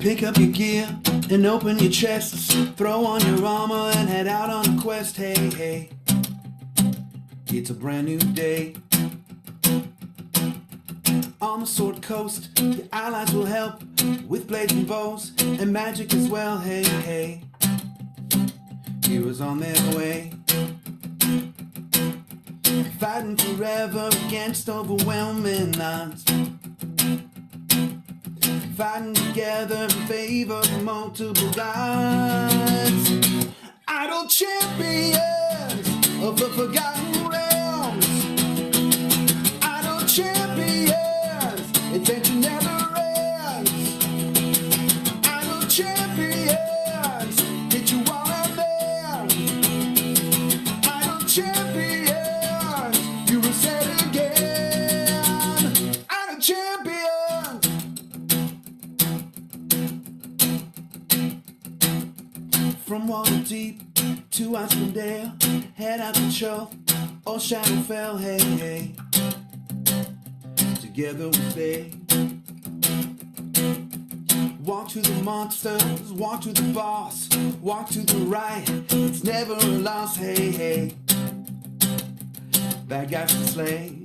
Pick up your gear and open your chests. Throw on your armor and head out on a quest. Hey, hey, it's a brand new day. On the Sword Coast, your allies will help with blades and bows and magic as well. Hey, hey, heroes on their way. Fighting forever against overwhelming odds. Fighting together in favor of multiple gods. Idle champions of the forgotten realms. Idle champions, adventure never ends. Idle champions, get you all out there. Idle champions, you will say it again. Idle champions. From Waterdeep to Icewind, head out to Chult or Shadowfell, hey, hey. Together we stay. Walk to the monsters, walk to the boss, walk to the right, it's never a loss, hey, hey. Bad guys to slay.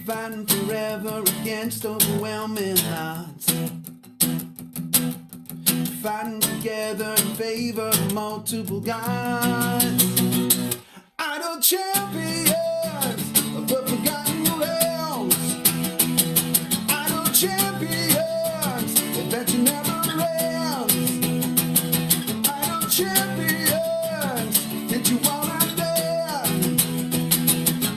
Fighting forever against overwhelming odds. Fighting together in favor of multiple gods. Idle champions of the forgotten realms. Idle champions, adventure never ends. Idle champions, get you all out there.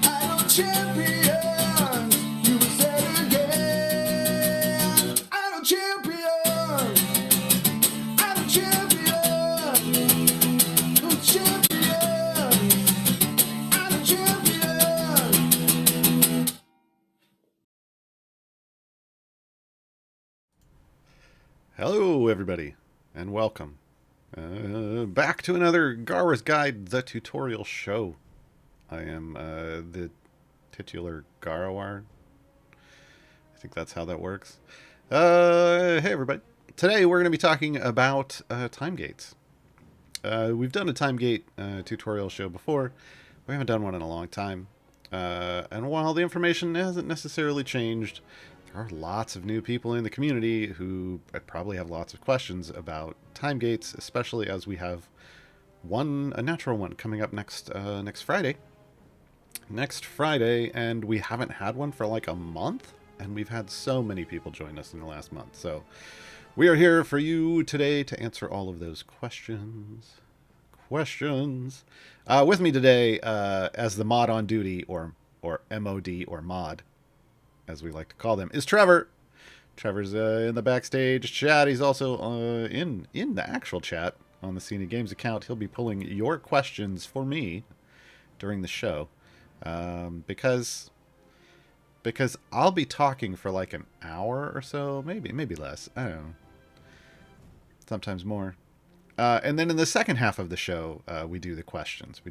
Idle champions, you will say it again. Idle champions. Hello, everybody, and welcome back to another Gaarawarr's Guide, the tutorial show. I am the titular Gaarawarr. I think that's how that works. Hey, everybody. Today, we're going to be talking about time gates. We've done a time gate tutorial show before. We haven't done one in a long time. And while the information hasn't necessarily changed, there are lots of new people in the community who probably have lots of questions about time gates, especially as we have a natural one coming up next Friday. Next Friday, and we haven't had one for like a month, and we've had so many people join us in the last month. So we are here for you today to answer all of those questions. With me today, as the mod on duty, or MOD, or mod, as we like to call them, is Trevor. Trevor's in the backstage chat. He's also in the actual chat on the CNE Games account. He'll be pulling your questions for me during the show, because I'll be talking for like an hour or so, maybe less. I don't know. Sometimes more. And then in the second half of the show, we do the questions.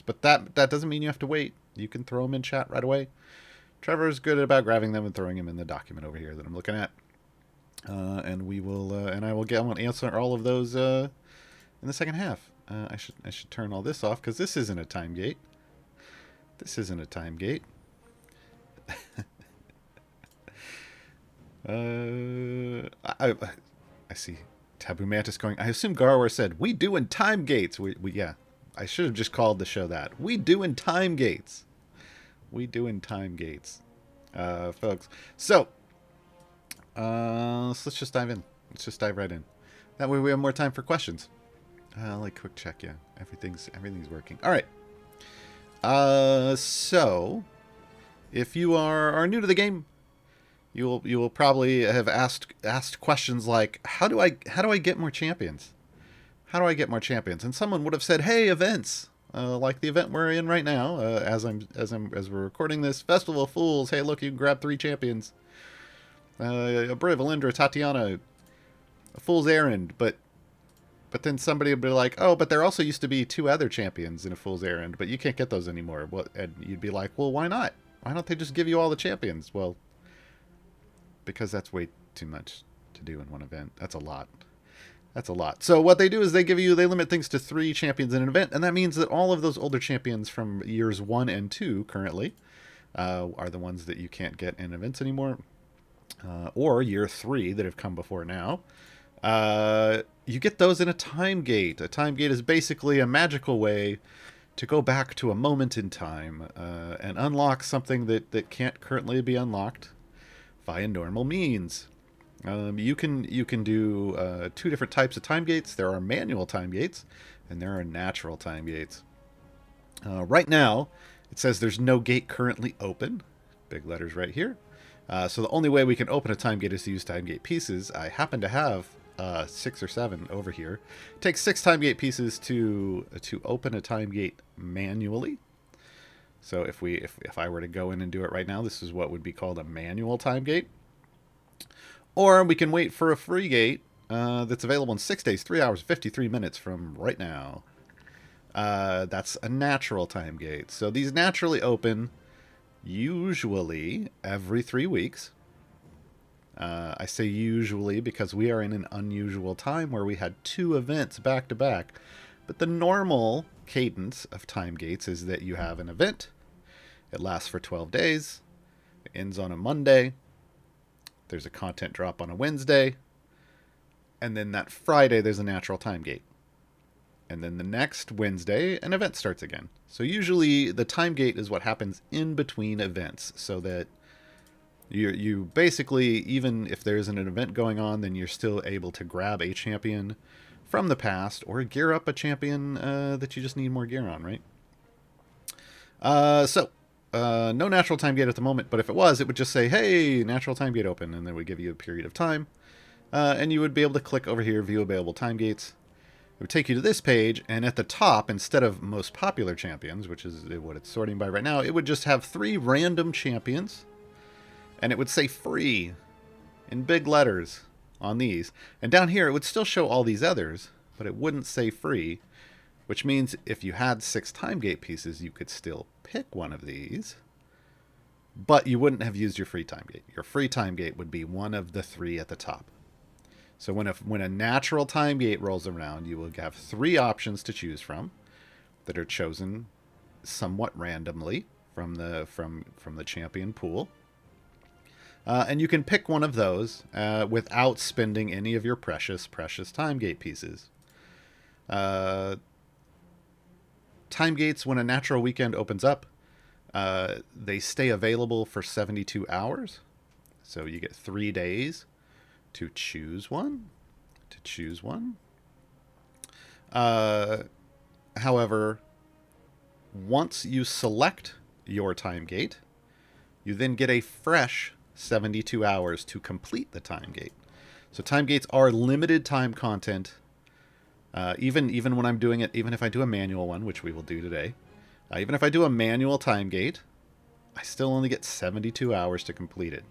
But that doesn't mean you have to wait. You can throw them in chat right away. Trevor's good about grabbing them and throwing them in the document over here that I'm looking at. And we will, and I will answer all of those in the second half. I should turn all this off because this isn't a time gate. I see Taboo Mantis going, I assume Gaarawarr said, we doing time gates. Yeah, I should have just called the show that. We doing time gates. Folks. So, let's just dive in. Let's just dive right in. That way we have more time for questions. Like quick check, yeah. Everything's working. All right. So, if you are new to the game, you will probably have asked questions like, how do I get more champions? And someone would have said, hey, events. Like the event we're in right now, as we're recording this, Festival of Fools. Hey, look, you can grab 3 champions. Briv, Alindra, Tatiana, a Fool's Errand. But then somebody would be like, oh, but there also used to be 2 other champions in a Fool's Errand, but you can't get those anymore. Well, and you'd be like, well, why not? Why don't they just give you all the champions? Well, because that's way too much to do in one event. That's a lot. That's a lot. So what they do is they limit things to 3 champions in an event, and that means that all of those older champions from years 1 and 2 currently are the ones that you can't get in events anymore, or year 3 that have come before now. You get those in a time gate. A time gate is basically a magical way to go back to a moment in time and unlock something that can't currently be unlocked via normal means. You can do 2 different types of time gates. There are manual time gates, and there are natural time gates. Right now, it says there's no gate currently open. Big letters right here. So the only way we can open a time gate is to use time gate pieces. I happen to have 6 or 7 over here. It takes 6 time gate pieces to open a time gate manually. So if I were to go in and do it right now, this is what would be called a manual time gate. Or we can wait for a free gate that's available in 6 days, 3 hours, 53 minutes from right now. That's a natural time gate. So these naturally open usually every 3 weeks. I say usually because we are in an unusual time where we had 2 events back to back. But the normal cadence of time gates is that you have an event. It lasts for 12 days. It ends on a Monday. There's a content drop on a Wednesday. And then that Friday, there's a natural time gate. And then the next Wednesday, an event starts again. So usually the time gate is what happens in between events, so that you basically, even if there's an event going on, then you're still able to grab a champion from the past or gear up a champion that you just need more gear on, right? No natural time gate at the moment, but if it was, it would just say, hey, natural time gate open, and then we give you a period of time. And you would be able to click over here, view available time gates. It would take you to this page, and at the top, instead of most popular champions, which is what it's sorting by right now, it would just have 3 random champions, and it would say free in big letters on these. And down here, it would still show all these others, but it wouldn't say free, which means if you had 6 time gate pieces, you could still pick one of these, but you wouldn't have used your free time gate. Your free time gate would be one of the 3 at the top. So when a natural time gate rolls around, you will have 3 options to choose from that are chosen somewhat randomly from the champion pool. And you can pick one of those without spending any of your precious time gate pieces. Time gates, when a natural weekend opens up, they stay available for 72 hours. So you get 3 days to choose one. However, once you select your time gate, you then get a fresh 72 hours to complete the time gate. So time gates are limited time content. Even when I'm doing it, even if I do a manual one, which we will do today, even if I do a manual time gate, I still only get 72 hours to complete it.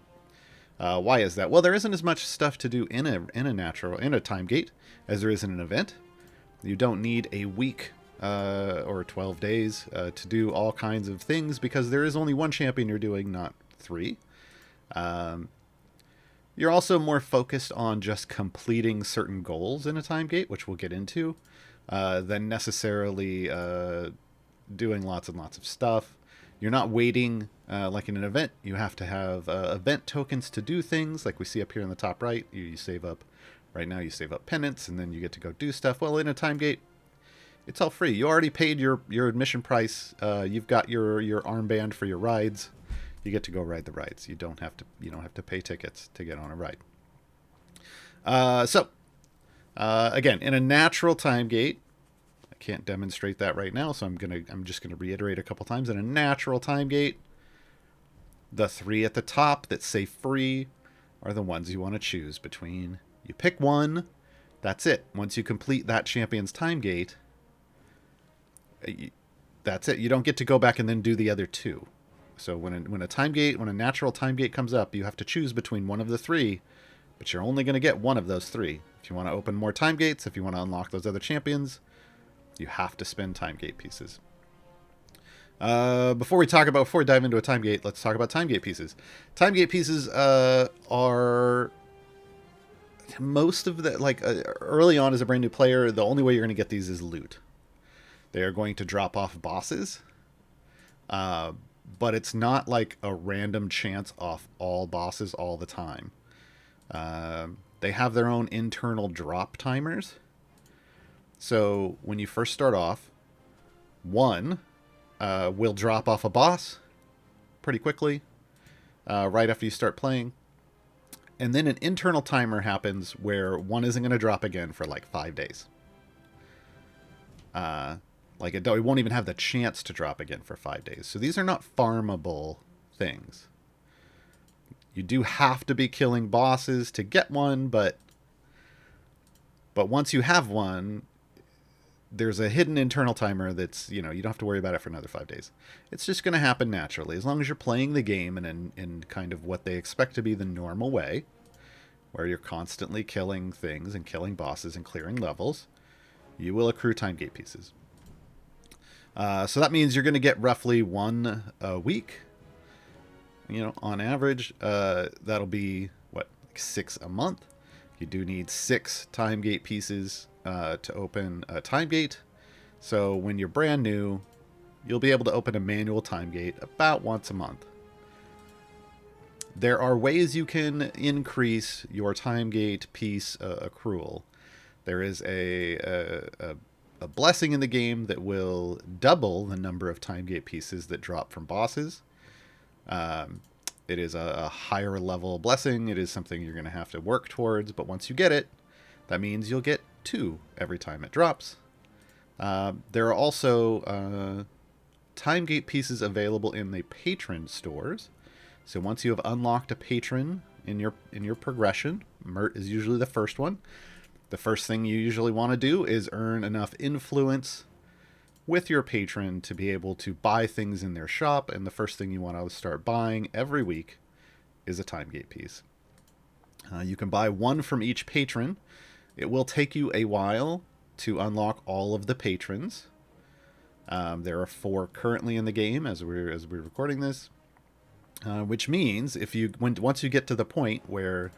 Why is that? Well, there isn't as much stuff to do in a time gate as there is in an event. You don't need a week or 12 days to do all kinds of things because there is only 1 champion you're doing, not 3. You're also more focused on just completing certain goals in a time gate, which we'll get into, than necessarily doing lots and lots of stuff. You're not waiting like in an event. You have to have event tokens to do things, like we see up here in the top right. You save up, right now you save up penance, and then you get to go do stuff. Well, in a time gate, it's all free. You already paid your admission price. You've got your armband for your rides. You get to go ride the rides. You don't have to pay tickets to get on a ride. Again, in a natural time gate, I can't demonstrate that right now, so I'm just gonna reiterate a couple times. In a natural time gate, the 3 at the top that say free are the ones you want to choose between. You pick one, that's it. Once you complete that champion's time gate, that's it. You don't get to go back and then do the other 2. So when a natural time gate comes up, you have to choose between one of the 3, but you're only going to get one of those 3. If you want to open more time gates, if you want to unlock those other champions, you have to spend time gate pieces. Before we dive into a time gate, let's talk about time gate pieces. Time gate pieces are most of the, like, early on as a brand new player, the only way you're going to get these is loot. They are going to drop off bosses, but it's not like a random chance off all bosses all the time. They have their own internal drop timers. So when you first start off, one will drop off a boss pretty quickly right after you start playing. And then an internal timer happens where one isn't going to drop again for like 5 days. Like it won't even have the chance to drop again for 5 days. So these are not farmable things. You do have to be killing bosses to get one, but once you have one, there's a hidden internal timer that's, you don't have to worry about it for another 5 days. It's just going to happen naturally. As long as you're playing the game in kind of what they expect to be the normal way, where you're constantly killing things and killing bosses and clearing levels, you will accrue time gate pieces. So that means you're going to get roughly one a week. On average, that'll be, like 6 a month. You do need 6 time gate pieces to open a time gate. So when you're brand new, you'll be able to open a manual time gate about once a month. There are ways you can increase your time gate piece accrual. There is a blessing in the game that will double the number of time gate pieces that drop from bosses. It is a higher level blessing. It is something you're going to have to work towards, but once you get it, that means you'll get 2 every time it drops. There are also time gate pieces available in the patron stores. So once you have unlocked a patron in your progression, Mert is usually the first one. The first thing you usually want to do is earn enough influence with your patron to be able to buy things in their shop, and the first thing you want to start buying every week is a time gate piece. You can buy 1 from each patron. It will take you a while to unlock all of the patrons. There are 4 currently in the game as we're recording this, which means once you get to the point where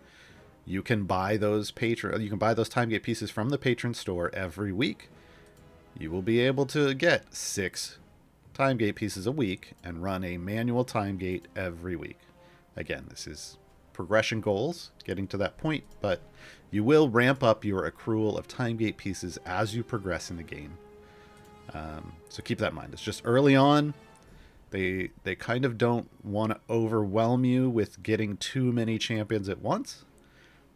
you can buy those time gate pieces from the patron store every week, you will be able to get 6 time gate pieces a week and run a manual time gate every week. Again, this is progression goals, getting to that point, but you will ramp up your accrual of time gate pieces as you progress in the game. So keep that in mind. It's just early on, they kind of don't want to overwhelm you with getting too many champions at once,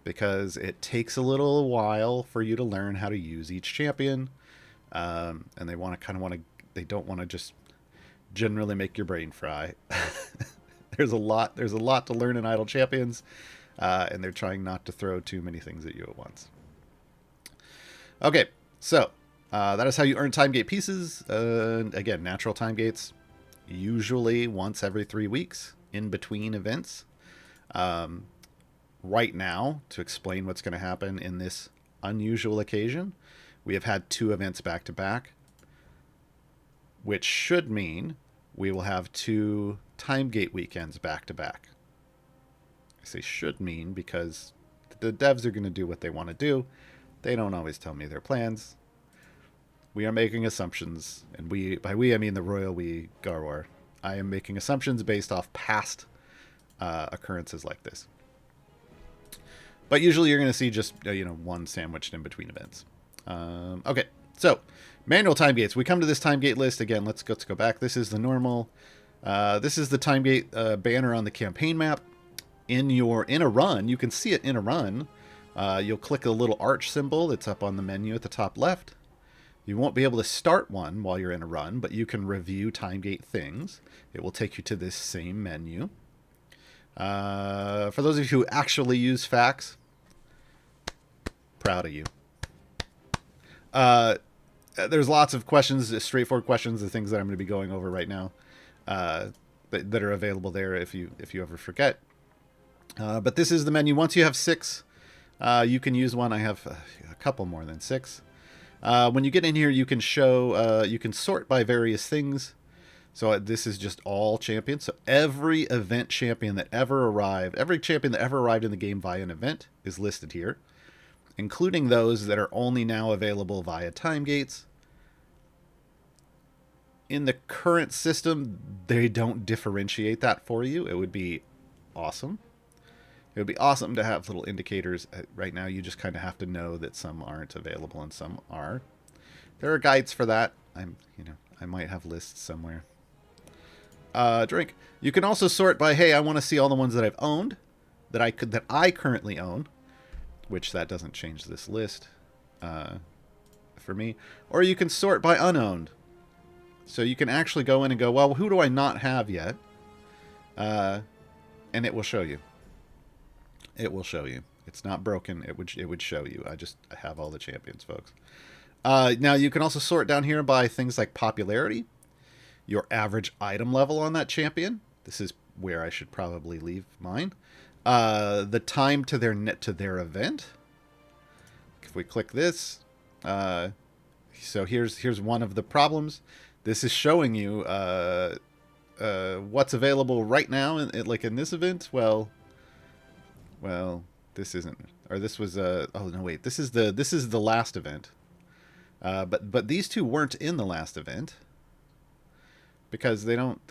because it takes a little while for you to learn how to use each champion. And they don't want to just generally make your brain fry. There's a lot to learn in Idle Champions, and they're trying not to throw too many things at you at once. Okay, so that is how you earn time gate pieces. Again, natural time gates, usually once every 3 weeks in between events. Right now, to explain what's going to happen in this unusual occasion, we have had 2 events back to back, which should mean we will have 2 time gate weekends back to back. I say should mean because the devs are going to do what they want to do. They don't always tell me their plans. We are making assumptions, and by we I mean the royal we, Gaarawarr. I am making assumptions based off past occurrences like this. But usually you're going to see just one sandwiched in between events. Okay, so manual time gates. We come to this time gate list again. Let's go back. This is the normal. This is the time gate banner on the campaign map. In a run, you can see it in a run. You'll click the little arch symbol that's up on the menu at the top left. You won't be able to start one while you're in a run, but you can review time gate things. It will take you to this same menu. For those of you who actually use Fax, proud of you. There's lots of questions, straightforward questions, the things that I'm going to be going over right now, that are available there if you ever forget. But this is the menu. Once you have 6, you can use one. I have a couple more than 6. When you get in here, you can you can sort by various things. So this is just all champions. So every event champion that ever arrived, every champion that ever arrived in the game via an event is listed here. including those that are only now available via time gates. In the current system, they don't differentiate that for you. It would be awesome. It would be awesome to have little indicators. Right now, you just kind of have to know that some aren't available and some are. There are guides for that. I might have lists somewhere. Drink. You can also sort by, hey, I want to see all the ones that I've owned, that I currently own, which that doesn't change this list for me. Or you can sort by unowned. So you can actually go in and go, well, who do I not have yet? And it will show you. It will show you. It's not broken. It would show you. I have all the champions, folks. Now you can also sort down here by things like popularity, your average item level on that champion. This is where I should probably leave mine. The time to their event. If we click this, so here's one of the problems. This is showing you what's available right now, like in this event. Well, this isn't, or this was oh no, wait, this is the last event. But these two weren't in the last event because they don't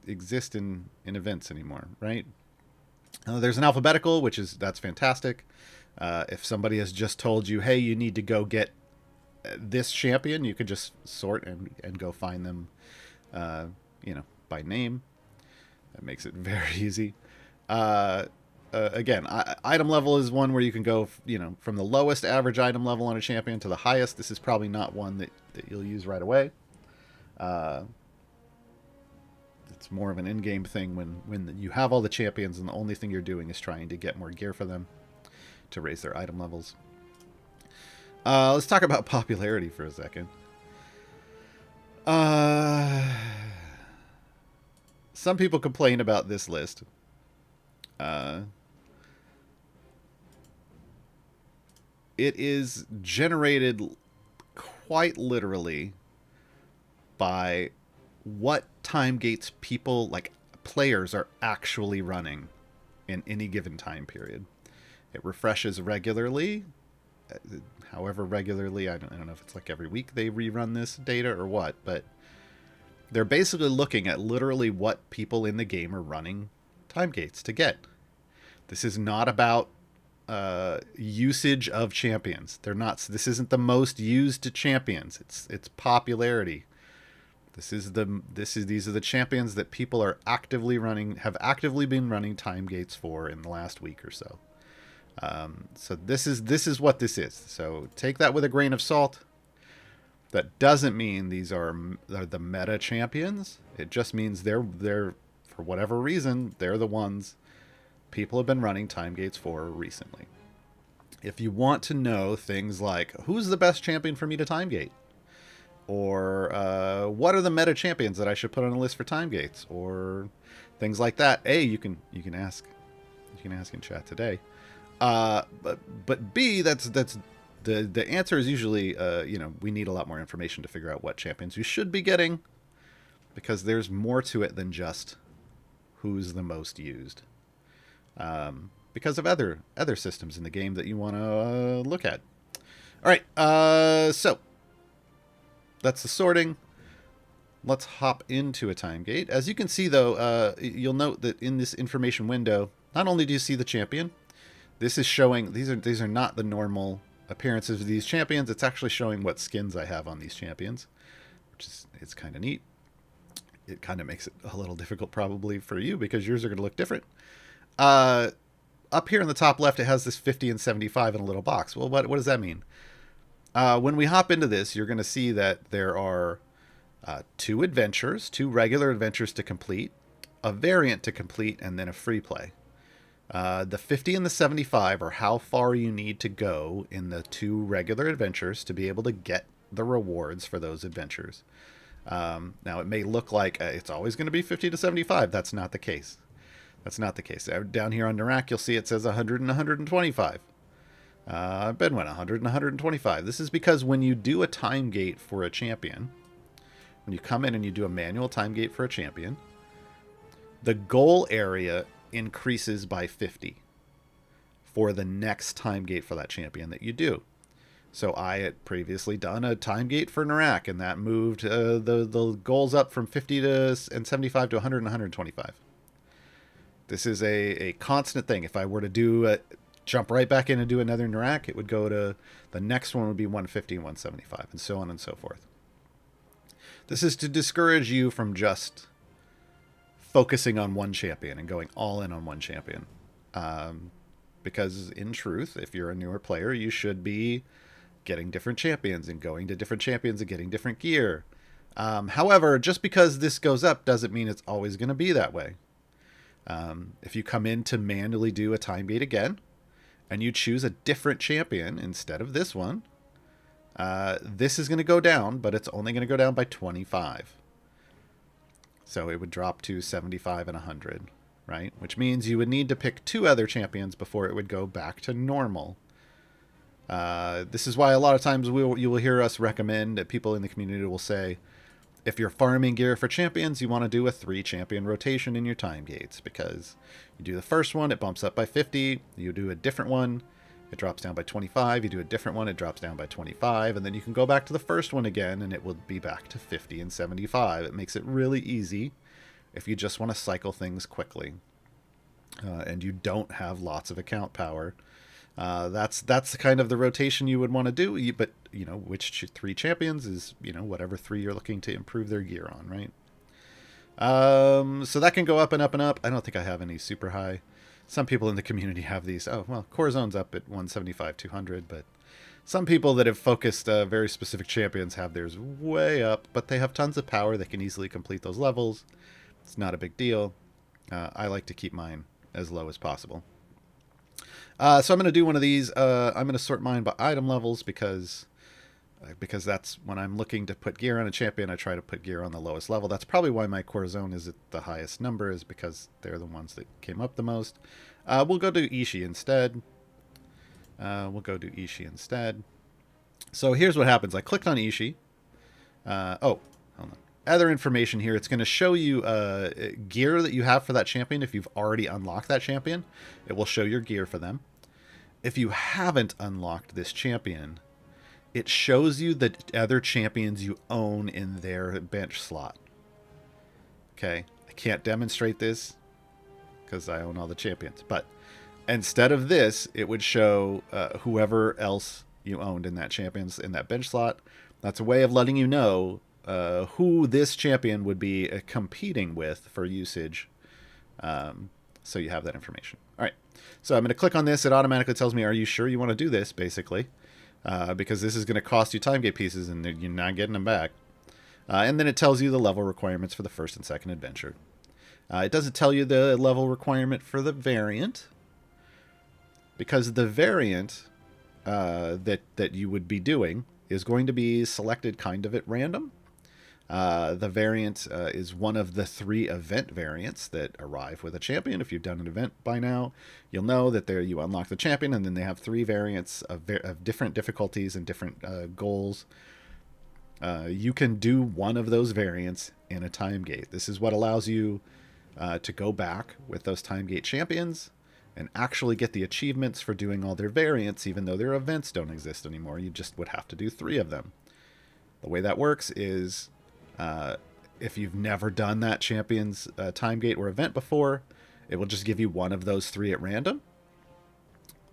exist in events anymore, right? There's an alphabetical, that's fantastic. If somebody has just told you, hey, you need to go get this champion, you could just sort and go find them, by name. That makes it very easy. Again, item level is one where you can go, from the lowest average item level on a champion to the highest. This is probably not one that you'll use right away. It's more of an in-game thing when you have all the champions and the only thing you're doing is trying to get more gear for them to raise their item levels. Let's talk about popularity for a second. Some people complain about this list. It is generated quite literally by what time gates people, like players, are actually running in any given time period. It refreshes regularly. However regularly, I don't know if it's like every week they rerun this data or what, but they're basically looking at literally what people in the game are running time gates to get. This is not about usage of champions. This isn't the most used champions. It's popularity. These are the champions that people are have actively been running time gates for in the last week or so. So this is what this is. So take that with a grain of salt. That doesn't mean these are the meta champions. It just means they're for whatever reason, they're the ones people have been running time gates for recently. If you want to know things like who's the best champion for me to time gate, or what are the meta champions that I should put on a list for time gates, or things like that, you can ask in chat today. But B, that's the answer is usually we need a lot more information to figure out what champions you should be getting, because there's more to it than just who's the most used. Because of other systems in the game that you want to look at. All right, so that's the sorting. Let's hop into a time gate. As you can see, though, you'll note that in this information window, not only do you see the champion, this is showing these are not the normal appearances of these champions. It's actually showing what skins I have on these champions, which it's kind of neat. It kind of makes it a little difficult probably for you because yours are going to look different. Up here in the top left, it has this 50 and 75 in a little box. Well, what does that mean? When we hop into this, you're going to see that there are two regular adventures to complete, a variant to complete, and then a free play. The 50 and the 75 are how far you need to go in the two regular adventures to be able to get the rewards for those adventures. Now, it may look like it's always going to be 50 to 75. That's not the case. Down here on Narak, you'll see it says 100 and 125. Ben went 100 and 125. This is because when you do a time gate for a champion, when you come in and you do a manual time gate for a champion, the goal area increases by 50 for the next time gate for that champion that you do. So I had previously done a time gate for Narak, and that moved the goals up from 50 and 75 to 100 and 125. This is a constant thing. If I were to jump right back in and do another Narak, it would go to the next one would be 150 and 175, and so on and so forth. This is to discourage you from just focusing on one champion and going all in on one champion. Because in truth, if you're a newer player, you should be getting different champions and going to different champions and getting different gear. However, just because this goes up doesn't mean it's always going to be that way. If you come in to manually do a time gate again, and you choose a different champion instead of this one, this is going to go down, but it's only going to go down by 25. So it would drop to 75 and 100, right? Which means you would need to pick 2 other champions before it would go back to normal. This is why a lot of times you will hear us recommend that people in the community will say, if you're farming gear for champions, you want to do a 3 champion rotation in your time gates, because you do the first one, it bumps up by 50. You do a different one, it drops down by 25. You do a different one, it drops down by 25. And then you can go back to the first one again, and it will be back to 50 and 75. It makes it really easy if you just want to cycle things quickly. And you don't have lots of account power. That's kind of the rotation you would want to do. But, which 3 champions is, whatever 3 you're looking to improve their gear on, right? So that can go up and up and up. I don't think I have any super high. Some people in the community have these. Oh, well, Corzone's up at 175, 200, but some people that have focused very specific champions have theirs way up, but they have tons of power. They can easily complete those levels. It's not a big deal. I like to keep mine as low as possible. So I'm going to do one of these. I'm going to sort mine by item levels because that's when I'm looking to put gear on a champion, I try to put gear on the lowest level. That's probably why my Corazon is at the highest number, is because they're the ones that came up the most. We'll go to Ishii instead. So here's what happens. I clicked on Ishii. Hold on. Other information here. It's going to show you gear that you have for that champion. If you've already unlocked that champion, it will show your gear for them. If you haven't unlocked this champion, it shows you the other champions you own in their bench slot. Okay, I can't demonstrate this because I own all the champions. But instead of this, it would show whoever else you owned in that bench slot. That's a way of letting you know who this champion would be competing with for usage. So you have that information. All right, so I'm going to click on this. It automatically tells me, are you sure you want to do this, basically? Because this is going to cost you time gate pieces and you're not getting them back. And then it tells you the level requirements for the first and second adventure. It doesn't tell you the level requirement for the variant, because the variant that you would be doing is going to be selected kind of at random. The variant is one of the 3 event variants that arrive with a champion. If you've done an event by now, you'll know that there you unlock the champion, and then they have 3 variants of different difficulties and different goals. You can do one of those variants in a time gate. This is what allows you to go back with those time gate champions and actually get the achievements for doing all their variants, even though their events don't exist anymore. You just would have to do 3 of them. The way that works is, if you've never done that champion's time gate or event before, it will just give you one of those 3 at random.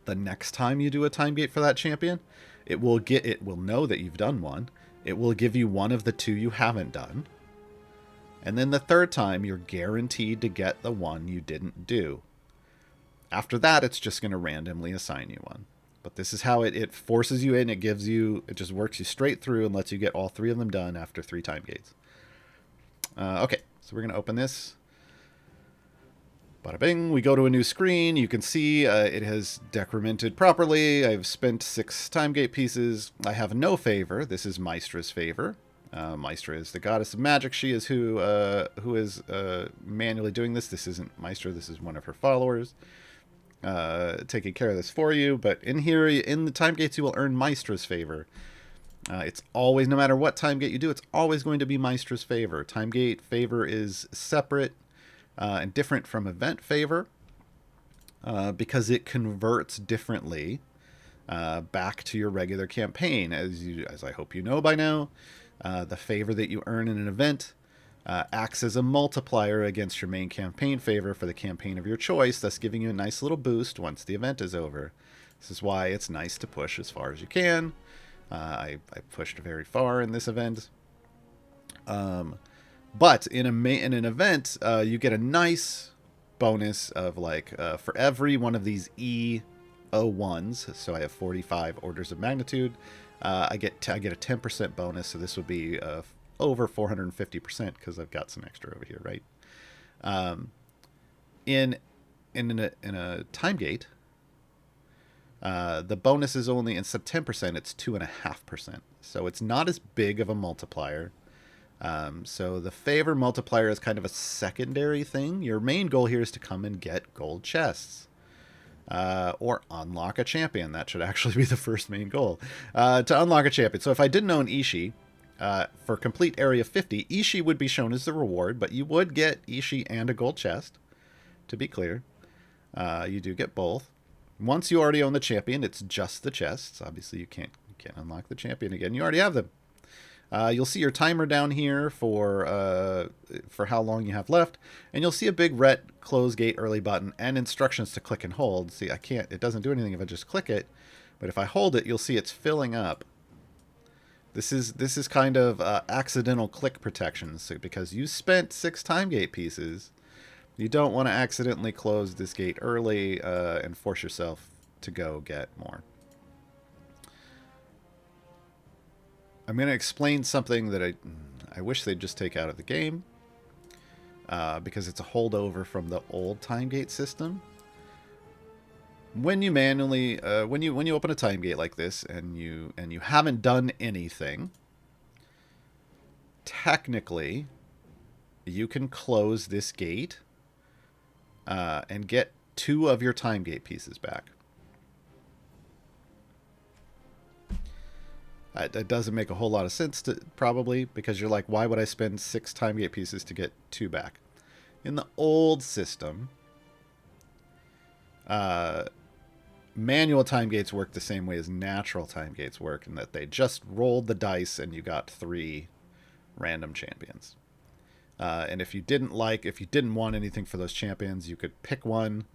The next time you do a time gate for that champion, it will know that you've done one. It will give you one of the 2 you haven't done. And then the third time, you're guaranteed to get the one you didn't do. After that, it's just going to randomly assign you one. But this is how it forces you in. It just works you straight through and lets you get all 3 of them done after 3 time gates. Okay, so we're going to open this. Bada bing, we go to a new screen. You can see it has decremented properly. I've spent 6 time gate pieces. I have no favor. This is Maestra's favor. Maestra is the goddess of magic. She is who is manually doing this. This isn't Maestra. This is one of her followers taking care of this for you. But in here, in the time gates, you will earn Maestra's favor. It's always, no matter what time gate you do, it's always going to be Maestra's favor. Time gate favor is separate and different from event favor. because it converts differently back to your regular campaign. As I hope you know by now, the favor that you earn in an event acts as a multiplier against your main campaign favor for the campaign of your choice, thus giving you a nice little boost once the event is over. This is why it's nice to push as far as you can. I pushed very far in this event. But in an event, you get a nice bonus of like for every one of these E01s. So I have 45 orders of magnitude. I get a 10% bonus. So this would be over 450% because I've got some extra over here, right? In a time gate, the bonus is only, instead of 10%, it's 2.5%. So it's not as big of a multiplier. So the favor multiplier is kind of a secondary thing. Your main goal here is to come and get gold chests. Or unlock a champion. That should actually be the first main goal. To unlock a champion. So if I didn't own Ishii, for complete Area 50, Ishii would be shown as the reward, but you would get Ishii and a gold chest, to be clear. You do get both. Once you already own the champion, it's just the chests. Obviously, you can't unlock the champion again. You already have them. You'll see your timer down here for how long you have left, and you'll see a big red close gate early button and instructions to click and hold. See, it doesn't do anything if I just click it, but if I hold it, you'll see it's filling up. This is kind of accidental click protection, so because you spent 6 time gate pieces, you don't want to accidentally close this gate early and force yourself to go get more. I'm going to explain something that I wish they'd just take out of the game, because it's a holdover from the old time gate system. When you manually, when you open a time gate like this and you haven't done anything, technically, you can close this gate and get 2 of your time gate pieces back. It doesn't make a whole lot of sense, probably, because you're like, why would I spend 6 time gate pieces to get 2 back? In the old system, manual time gates work the same way as natural time gates work, in that they just rolled the dice and you got 3 random champions. And if you didn't want anything for those champions, you could pick one,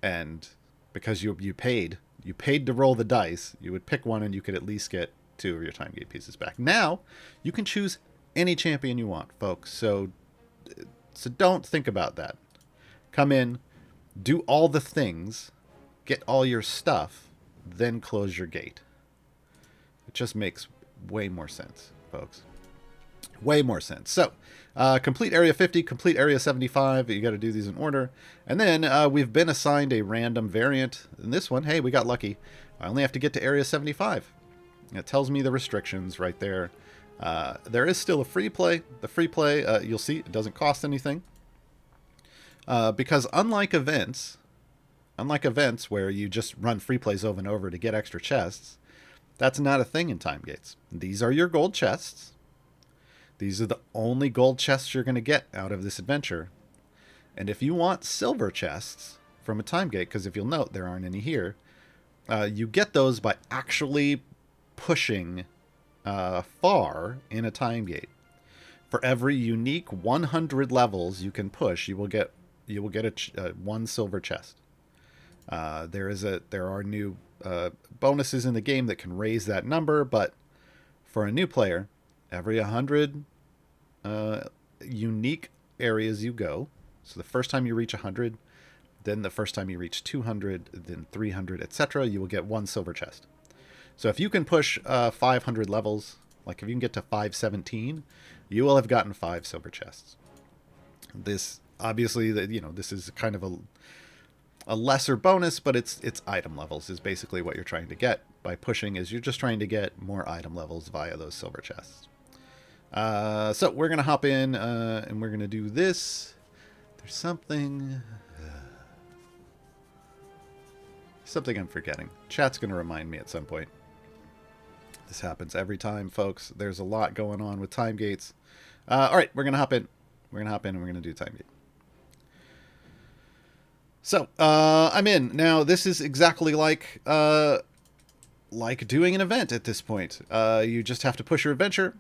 and because you paid to roll the dice, you would pick one and you could at least get 2 of your time gate pieces back. Now, you can choose any champion you want, folks. So don't think about that. Come in, do all the things, get all your stuff, then close your gate. It just makes way more sense, folks. Way more sense. So, complete Area 50, complete Area 75. You got to do these in order. And then we've been assigned a random variant. In this one, hey, we got lucky. I only have to get to Area 75. It tells me the restrictions right there. There is still a free play. The free play, you'll see, it doesn't cost anything. Because unlike events where you just run free plays over and over to get extra chests, that's not a thing in time gates. These are your gold chests. These are the only gold chests you're going to get out of this adventure. And if you want silver chests from a time gate, because if you'll note, there aren't any here, you get those by actually pushing far in a time gate. For every unique 100 levels you can push, you will get one silver chest. There are new bonuses in the game that can raise that number, but for a new player, every 100 unique areas you go, so the first time you reach 100, then the first time you reach 200, then 300, etc., you will get 1 silver chest. So if you can push 500 levels, like if you can get to 517, you will have gotten 5 silver chests. This, obviously, this is kind of a lesser bonus, but it's item levels is basically what you're trying to get by pushing, is you're just trying to get more item levels via those silver chests. So we're going to hop in and we're going to do this. There's something I'm forgetting. Chat's going to remind me at some point. This happens every time, folks. There's a lot going on with time gates. All right, we're going to hop in. We're going to hop in and we're going to do time gate. So, I'm in. Now, this is exactly like doing an event at this point. You just have to push your adventure,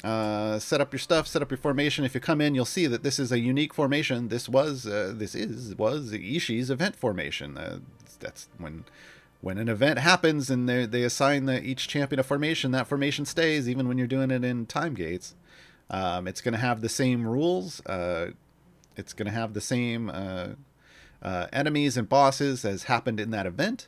set up your stuff, set up your formation. If you come in, you'll see that this is a unique formation. This was Ishii's event formation. That's when an event happens and they assign each champion a formation. That formation stays even when you're doing it in time gates. It's going to have the same rules. It's going to have the same enemies and bosses as happened in that event.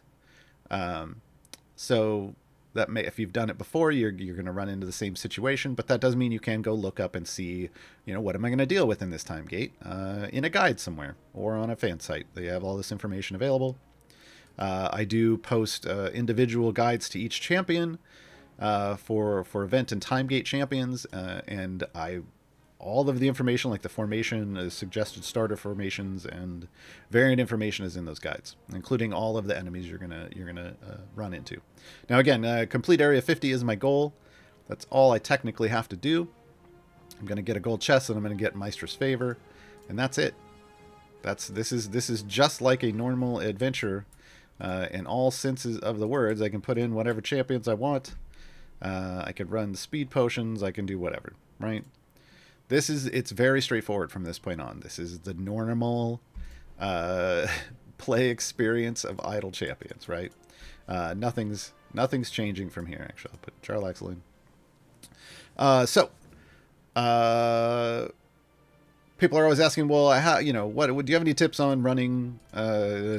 So that if you've done it before, you're going to run into the same situation, but that does mean you can go look up and see, what am I going to deal with in this time gate in a guide somewhere or on a fan site. They have all this information available. I do post individual guides to each champion for event and time gate champions, and all of the information, like the formation, suggested starter formations, and variant information is in those guides, including all of the enemies you're gonna run into. Now, again, complete Area 50 is my goal. That's all I technically have to do. I'm gonna get a gold chest, and I'm gonna get Maestra's Favor, and that's it. This is just like a normal adventure in all senses of the words. I can put in whatever champions I want. I can run speed potions. I can do whatever, right? It's very straightforward from this point on. This is the normal play experience of Idle Champions, right? Nothing's changing from here. Actually, I'll put Jarlaxle in. People are always asking, well, what do you have any tips on running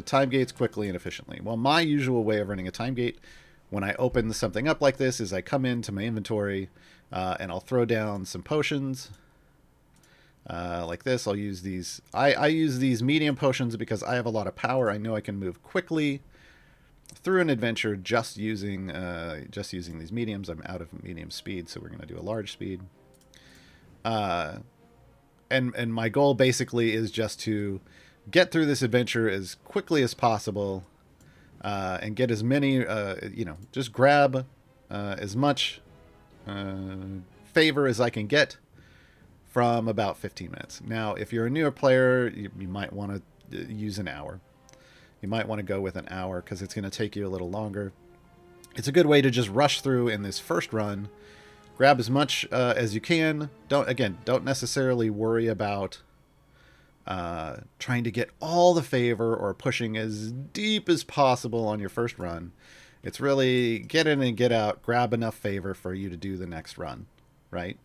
time gates quickly and efficiently? Well, my usual way of running a time gate when I open something up like this is I come into my inventory and I'll throw down some potions. Like this. I'll use these. I use these medium potions because I have a lot of power. I know I can move quickly through an adventure just using these mediums. I'm out of medium speed, so we're going to do a large speed. And my goal basically is just to get through this adventure as quickly as possible, and get as many. Just grab as much favor as I can get from about 15 minutes. Now, if you're a newer player, you might want to use an hour. You might want to go with an hour because it's going to take you a little longer. It's a good way to just rush through in this first run. Grab as much as you can. Don't necessarily worry about trying to get all the favor or pushing as deep as possible on your first run. It's really get in and get out, grab enough favor for you to do the next run, right?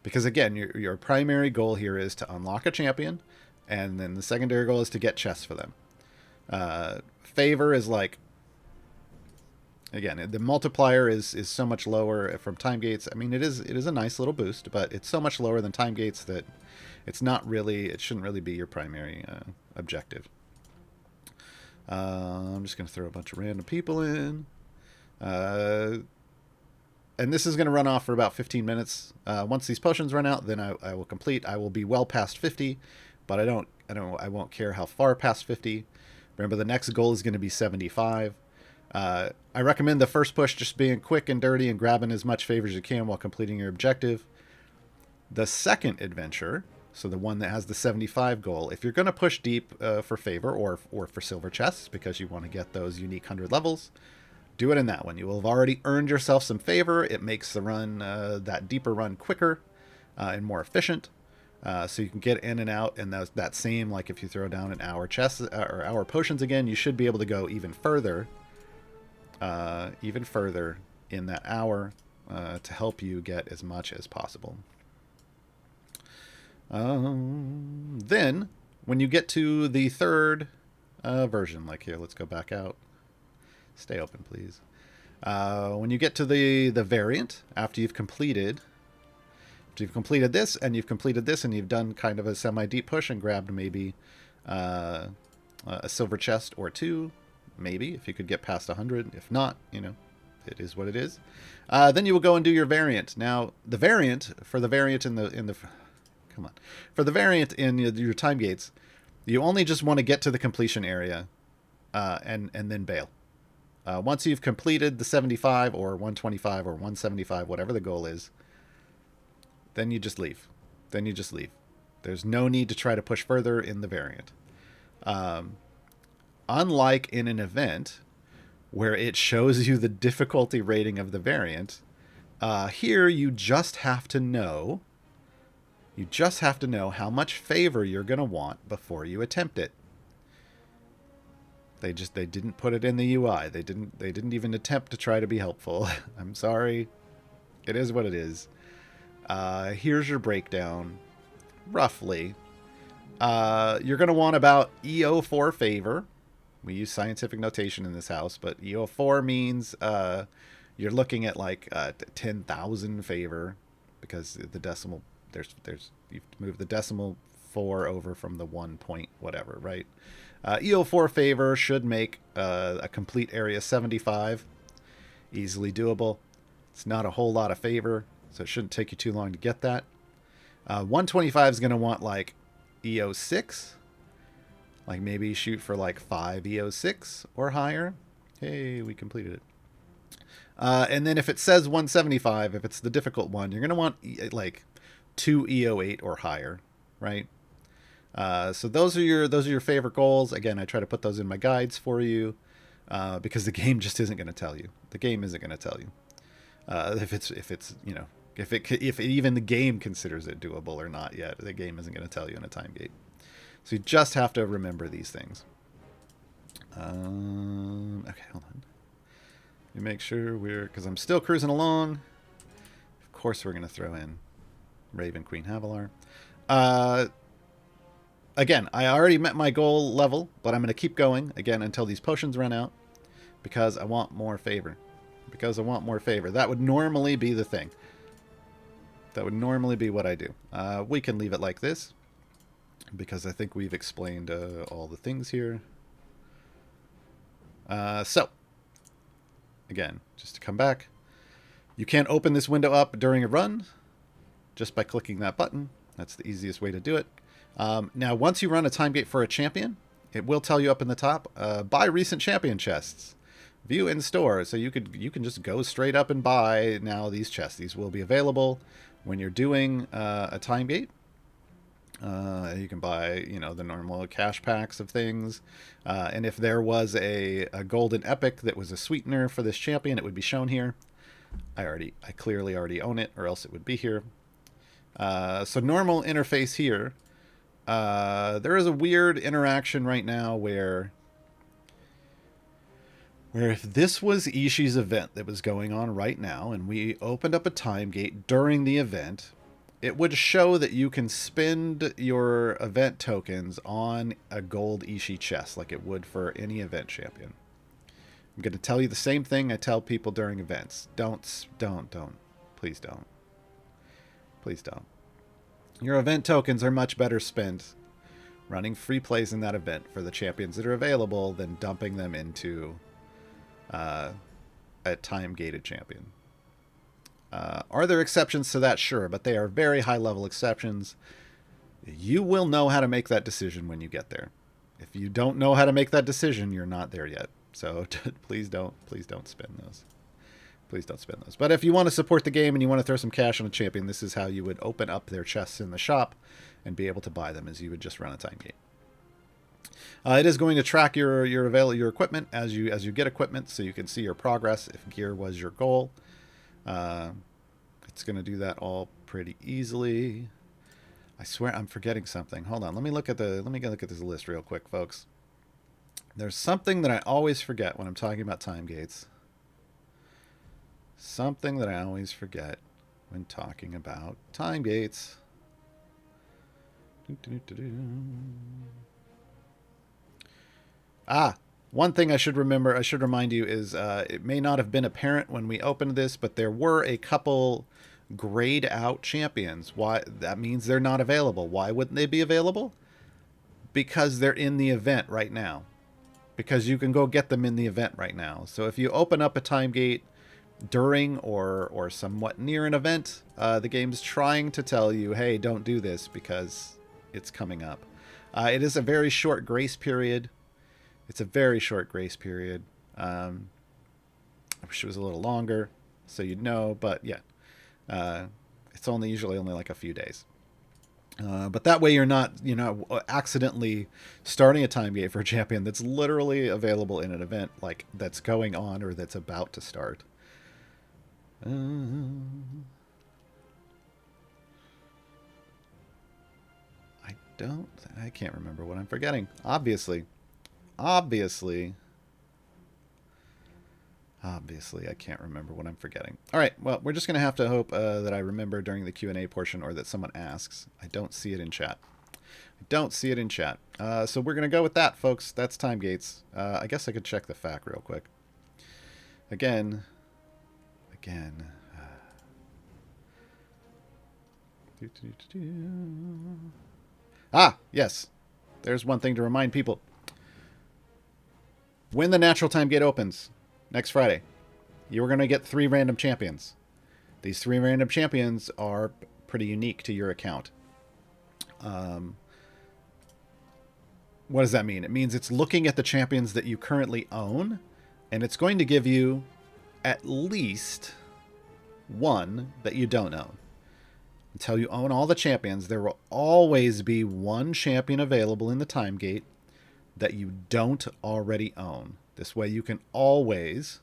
Because again, your primary goal here is to unlock a champion, and then the secondary goal is to get chests for them. Favor is like, again, the multiplier is so much lower from time gates. I mean, it is a nice little boost, but it's so much lower than time gates that it shouldn't really be your primary objective. I'm just going to throw a bunch of random people in. And this is going to run off for about 15 minutes. Once these potions run out, then I will complete. I will be well past 50, but I won't care how far past 50. Remember, the next goal is going to be 75. I recommend the first push just being quick and dirty and grabbing as much favor as you can while completing your objective. The second adventure, so the one that has the 75 goal, if you're going to push deep for favor or for silver chests because you want to get those unique 100 levels, do it in that one. You will have already earned yourself some favor. It makes the run, that deeper run, quicker and more efficient. So you can get in and out, and that same, like if you throw down an hour chest or hour potions again, you should be able to go even further in that hour to help you get as much as possible. Then, when you get to the third version, like here, let's go back out. Stay open, please. When you get to the variant, after you've completed this, and you've completed this, and you've done kind of a semi-deep push and grabbed maybe a silver chest or two, maybe, if you could get past 100. If not, it is what it is. Then you will go and do your variant. Now, the variant in your time gates, you only just want to get to the completion area, and then bail. Once you've completed the 75 or 125 or 175, whatever the goal is, then you just leave. There's no need to try to push further in the variant. unlike in an event where it shows you the difficulty rating of the variant, here you just have to know. You just have to know how much favor you're going to want before you attempt it. They didn't put it in the UI. They didn't even attempt to try to be helpful. I'm sorry. It is what it is. Here's your breakdown. Roughly. You're going to want about EO4 favor. We use scientific notation in this house, but EO4 means you're looking at like 10,000 favor, because the decimal, there's you've moved the decimal 4 over from the 1 point whatever, right? EO4 favor should make a complete area 75 easily doable. It's not a whole lot of favor, so it shouldn't take you too long to get that. 125 is going to want like EO6, like maybe shoot for like 5 EO6 or higher. Hey, we completed it. And then if it says 175, if it's the difficult one, you're going to want like 2 EO8 or higher, right? So those are your favorite goals. Again, I try to put those in my guides for you, because the game just isn't going to tell you. The game isn't going to tell you if it's you know, if even the game considers it doable or not yet. The game isn't going to tell you in a time gate. So you just have to remember these things. Okay, hold on. Let me make sure because I'm still cruising along. Of course, we're going to throw in Raven Queen Havilar. Again, I already met my goal level, but I'm going to keep going again until these potions run out, because I want more favor. That would normally be the thing. That would normally be what I do. We can leave it like this, because I think we've explained all the things here. So, again, just to come back, you can't open this window up during a run just by clicking that button. That's the easiest way to do it. Now, once you run a time gate for a champion, it will tell you up in the top, buy recent champion chests. View in store. So you can just go straight up and buy now these chests. These will be available when you're doing a time gate. You can buy, the normal cash packs of things. And if there was a golden epic that was a sweetener for this champion, it would be shown here. I clearly already own it, or else it would be here. So normal interface here. There is a weird interaction right now where if this was Ishii's event that was going on right now, and we opened up a time gate during the event, it would show that you can spend your event tokens on a gold Ishii chest like it would for any event champion. I'm going to tell you the same thing I tell people during events. Don't. Please don't. Please don't. Your event tokens are much better spent running free plays in that event for the champions that are available than dumping them into a time-gated champion. Are there exceptions to that? Sure, but they are very high-level exceptions. You will know how to make that decision when you get there. If you don't know how to make that decision, you're not there yet. So please don't spend those. Please don't spend those. But if you want to support the game and you want to throw some cash on a champion, this is how you would open up their chests in the shop and be able to buy them, as you would just run a time gate. It is going to track your equipment as you get equipment, so you can see your progress if gear was your goal. It's going to do that all pretty easily. I swear I'm forgetting something. Hold on. Let me look at this list real quick, folks. There's something that I always forget when I'm talking about time gates. Something that I always forget when talking about time gates. One thing I should remind you is it may not have been apparent when we opened this, but there were a couple grayed out champions. Why? That means they're not available. Why wouldn't they be available? Because they're in the event right now. Because you can go get them in the event right now. So if you open up a time gate during or somewhat near an event, the game's trying to tell you, hey, don't do this because it's coming up. It is a very short grace period. It's a very short grace period. I wish it was a little longer, so you'd know, but yeah. It's usually only like a few days. But that way you're not, accidentally starting a time gate for a champion that's literally available in an event like that's going on or that's about to start. I can't remember what I'm forgetting. Obviously, I can't remember what I'm forgetting. All right, well, we're just going to have to hope that I remember during the Q&A portion or that someone asks. I don't see it in chat. So we're going to go with that, folks. That's time gates. I guess I could check the FAQ real quick. Again. Yes. There's one thing to remind people. When the natural time gate opens next Friday, you're going to get 3 random champions. These 3 random champions are pretty unique to your account. What does that mean? It means it's looking at the champions that you currently own, and it's going to give you at least one that you don't own. Until you own all the champions, there will always be one champion available in the time gate that you don't already own. This way you can always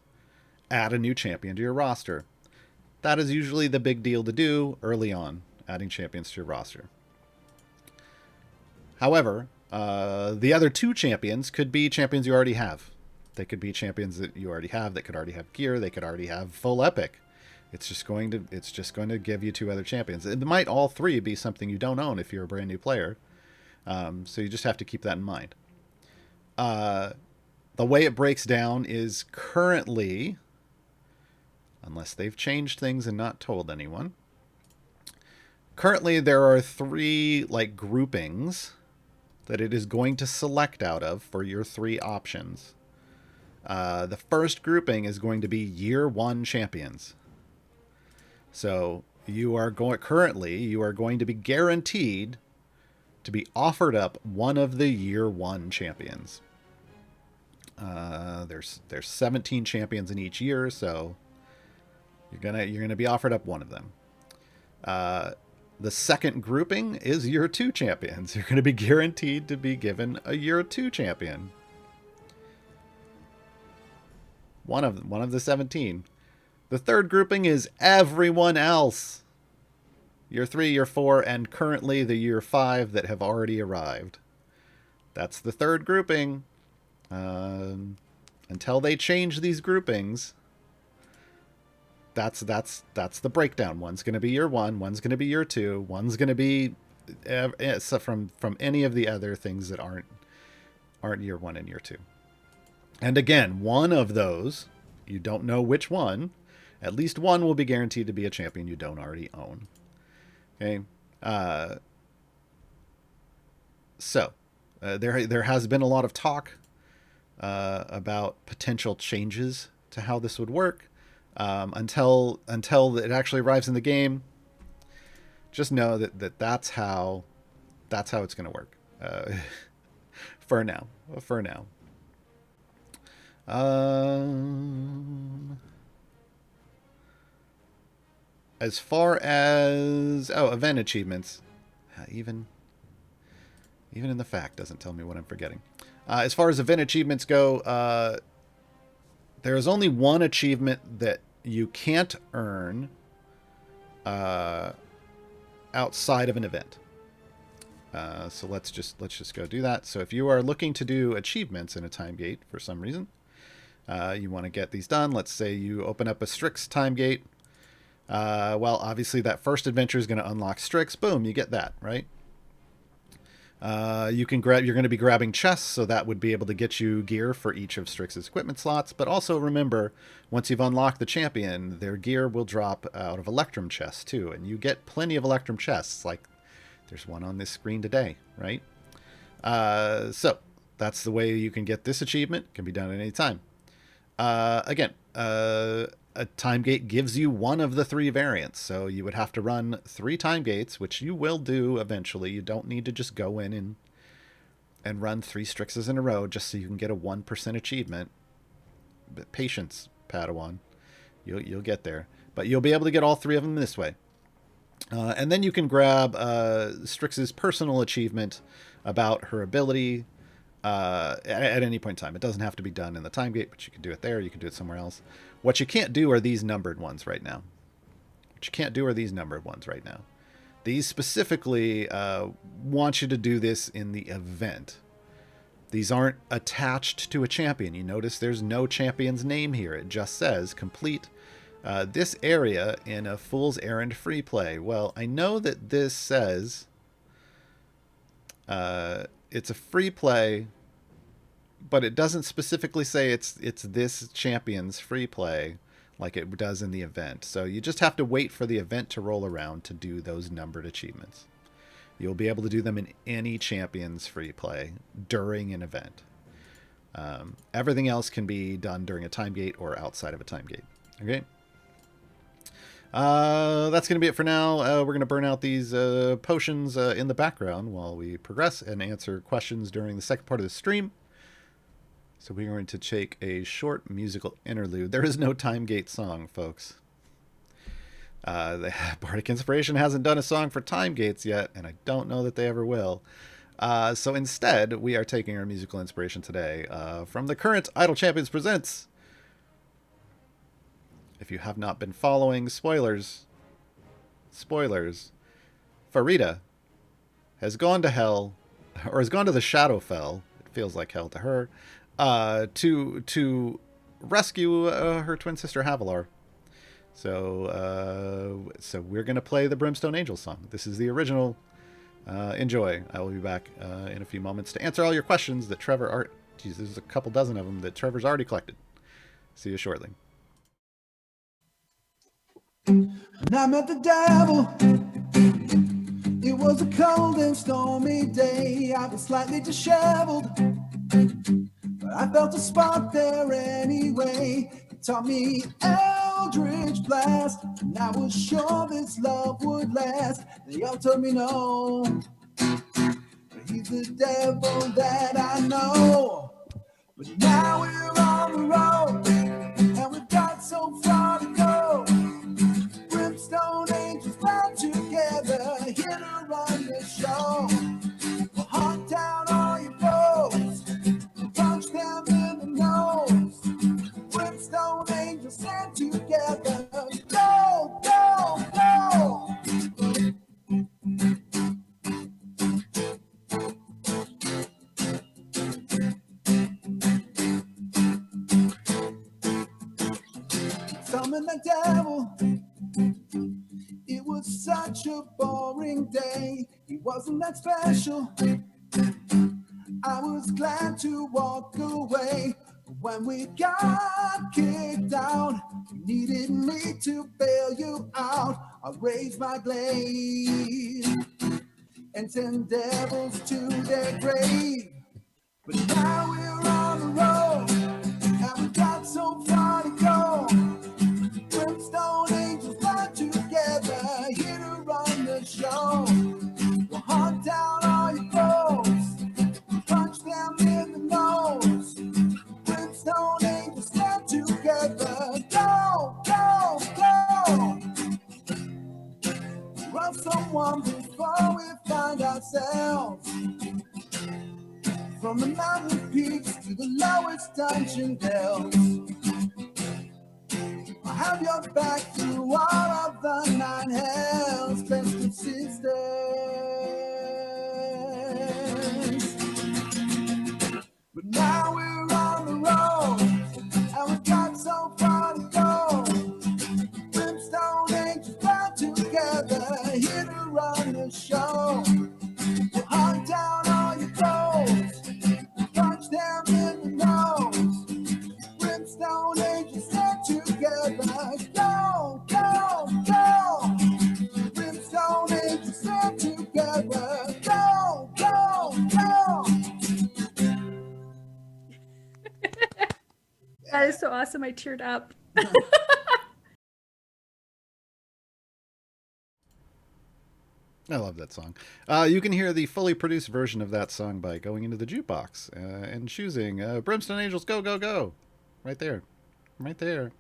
add a new champion to your roster. That is usually the big deal to do early on, adding champions to your roster. However, the other 2 champions could be champions you already have. They could be champions that you already have, that could already have gear, they could already have full epic. It's just going to give you 2 other champions. It might all 3 be something you don't own if you're a brand new player. So you just have to keep that in mind. The way it breaks down is currently, unless they've changed things and not told anyone, currently there are 3 groupings that it is going to select out of for your 3 options. The first grouping is going to be year 1 champions. So you are going to be guaranteed to be offered up one of the year 1 champions. There's 17 champions in each year, so you're gonna be offered up one of them. The second grouping is year 2 champions. You're going to be guaranteed to be given a year 2 champion. One of the 17. The third grouping is everyone else. Year 3, year 4, and currently the year 5 that have already arrived. That's the third grouping. Until they change these groupings, that's the breakdown. One's going to be year 1, one's going to be year 2, one's going to be from any of the other things that aren't year 1 and year 2. And again, one of those, you don't know which one, at least one will be guaranteed to be a champion you don't already own. Okay. There has been a lot of talk about potential changes to how this would work. Until it actually arrives in the game, just know that's how it's going to work. For now. As far as event achievements, even in the fact doesn't tell me what I'm forgetting. As far as event achievements go, there is only one achievement that you can't earn outside of an event. So let's just go do that. So if you are looking to do achievements in a time gate for some reason, you want to get these done. Let's say you open up a Strix time gate. Well, obviously that first adventure is going to unlock Strix. Boom, you get that, right? You're going to be grabbing chests, so that would be able to get you gear for each of Strix's equipment slots. But also remember, once you've unlocked the champion, their gear will drop out of Electrum chests too, and you get plenty of Electrum chests. Like there's one on this screen today, right? So that's the way you can get this achievement. It can be done at any time. Again, a time gate gives you one of the 3 variants, so you would have to run 3 time gates, which you will do eventually. You don't need to just go in and run 3 Strixes in a row just so you can get a 1% achievement. But patience, Padawan. You'll get there. But you'll be able to get all 3 of them this way. And then you can grab Strix's personal achievement about her ability at any point in time. It doesn't have to be done in the time gate, but you can do it there. You can do it somewhere else. What you can't do are these numbered ones right now. These specifically want you to do this in the event. These aren't attached to a champion. You notice there's no champion's name here. It just says complete this area in a Fool's Errand free play. Well, I know that this says it's a free play, but it doesn't specifically say it's this champion's free play like it does in the event. So you just have to wait for the event to roll around to do those numbered achievements. You'll be able to do them in any champion's free play during an event. Everything else can be done during a time gate or outside of a time gate. Okay. That's going to be it for now. We're going to burn out these potions in the background while we progress and answer questions during the second part of the stream. So we're going to take a short musical interlude. There is no time gate song, folks. The Bardic Inspiration hasn't done a song for time gates yet, and I don't know that they ever will. So instead, we are taking our musical inspiration today from the current Idle Champions Presents. If you have not been following, spoilers, Farida has gone to hell, or has gone to the Shadowfell, it feels like hell to her, to rescue her twin sister Havilar. So we're going to play the Brimstone Angel song. This is the original. Enjoy. I will be back in a few moments to answer all your questions that Trevor... Geez, there's a couple dozen of them that Trevor's already collected. See you shortly. And I met the devil. It was a cold and stormy day. I was slightly disheveled, but I felt a spark there anyway. It taught me Eldritch Blast, and I was sure this love would last. They all told me no, but he's the devil that I know. But now we're on the road, and we've got so far to go. Brimstone angels bound together, here to run the show. We'll hunt down all your foes, punch them in the nose. Brimstone angels stand together, go, go, go. Summon the devil. It was such a boring day. He wasn't that special. I was glad to walk away. But when we got kicked out, you needed me to bail you out. I raised my blade and sent devils to their grave. But now we're on the road, and we got so far to go. Brimstone angels bind together, here to run the show. We'll hunt down all your foes, punch them in the nose. Brimstone angels stand together, go, go, go. Love someone before we find ourselves. From the mountain peaks to the lowest dungeon dells, I have your back through all of the 9 hells, best of sisters. But now we're on the road, and we've got so far to go. Brimstone angels bound together, here to run the show. We'll hunt down all your foes, punch them in the nose. Brimstone angels stand together, go, go, go. Brimstone angels stand together, go, go, go. That is so awesome. I teared up. I love that song. You can hear the fully produced version of that song by going into the jukebox and choosing Brimstone Angels Go, Go, Go. Right there. Right there.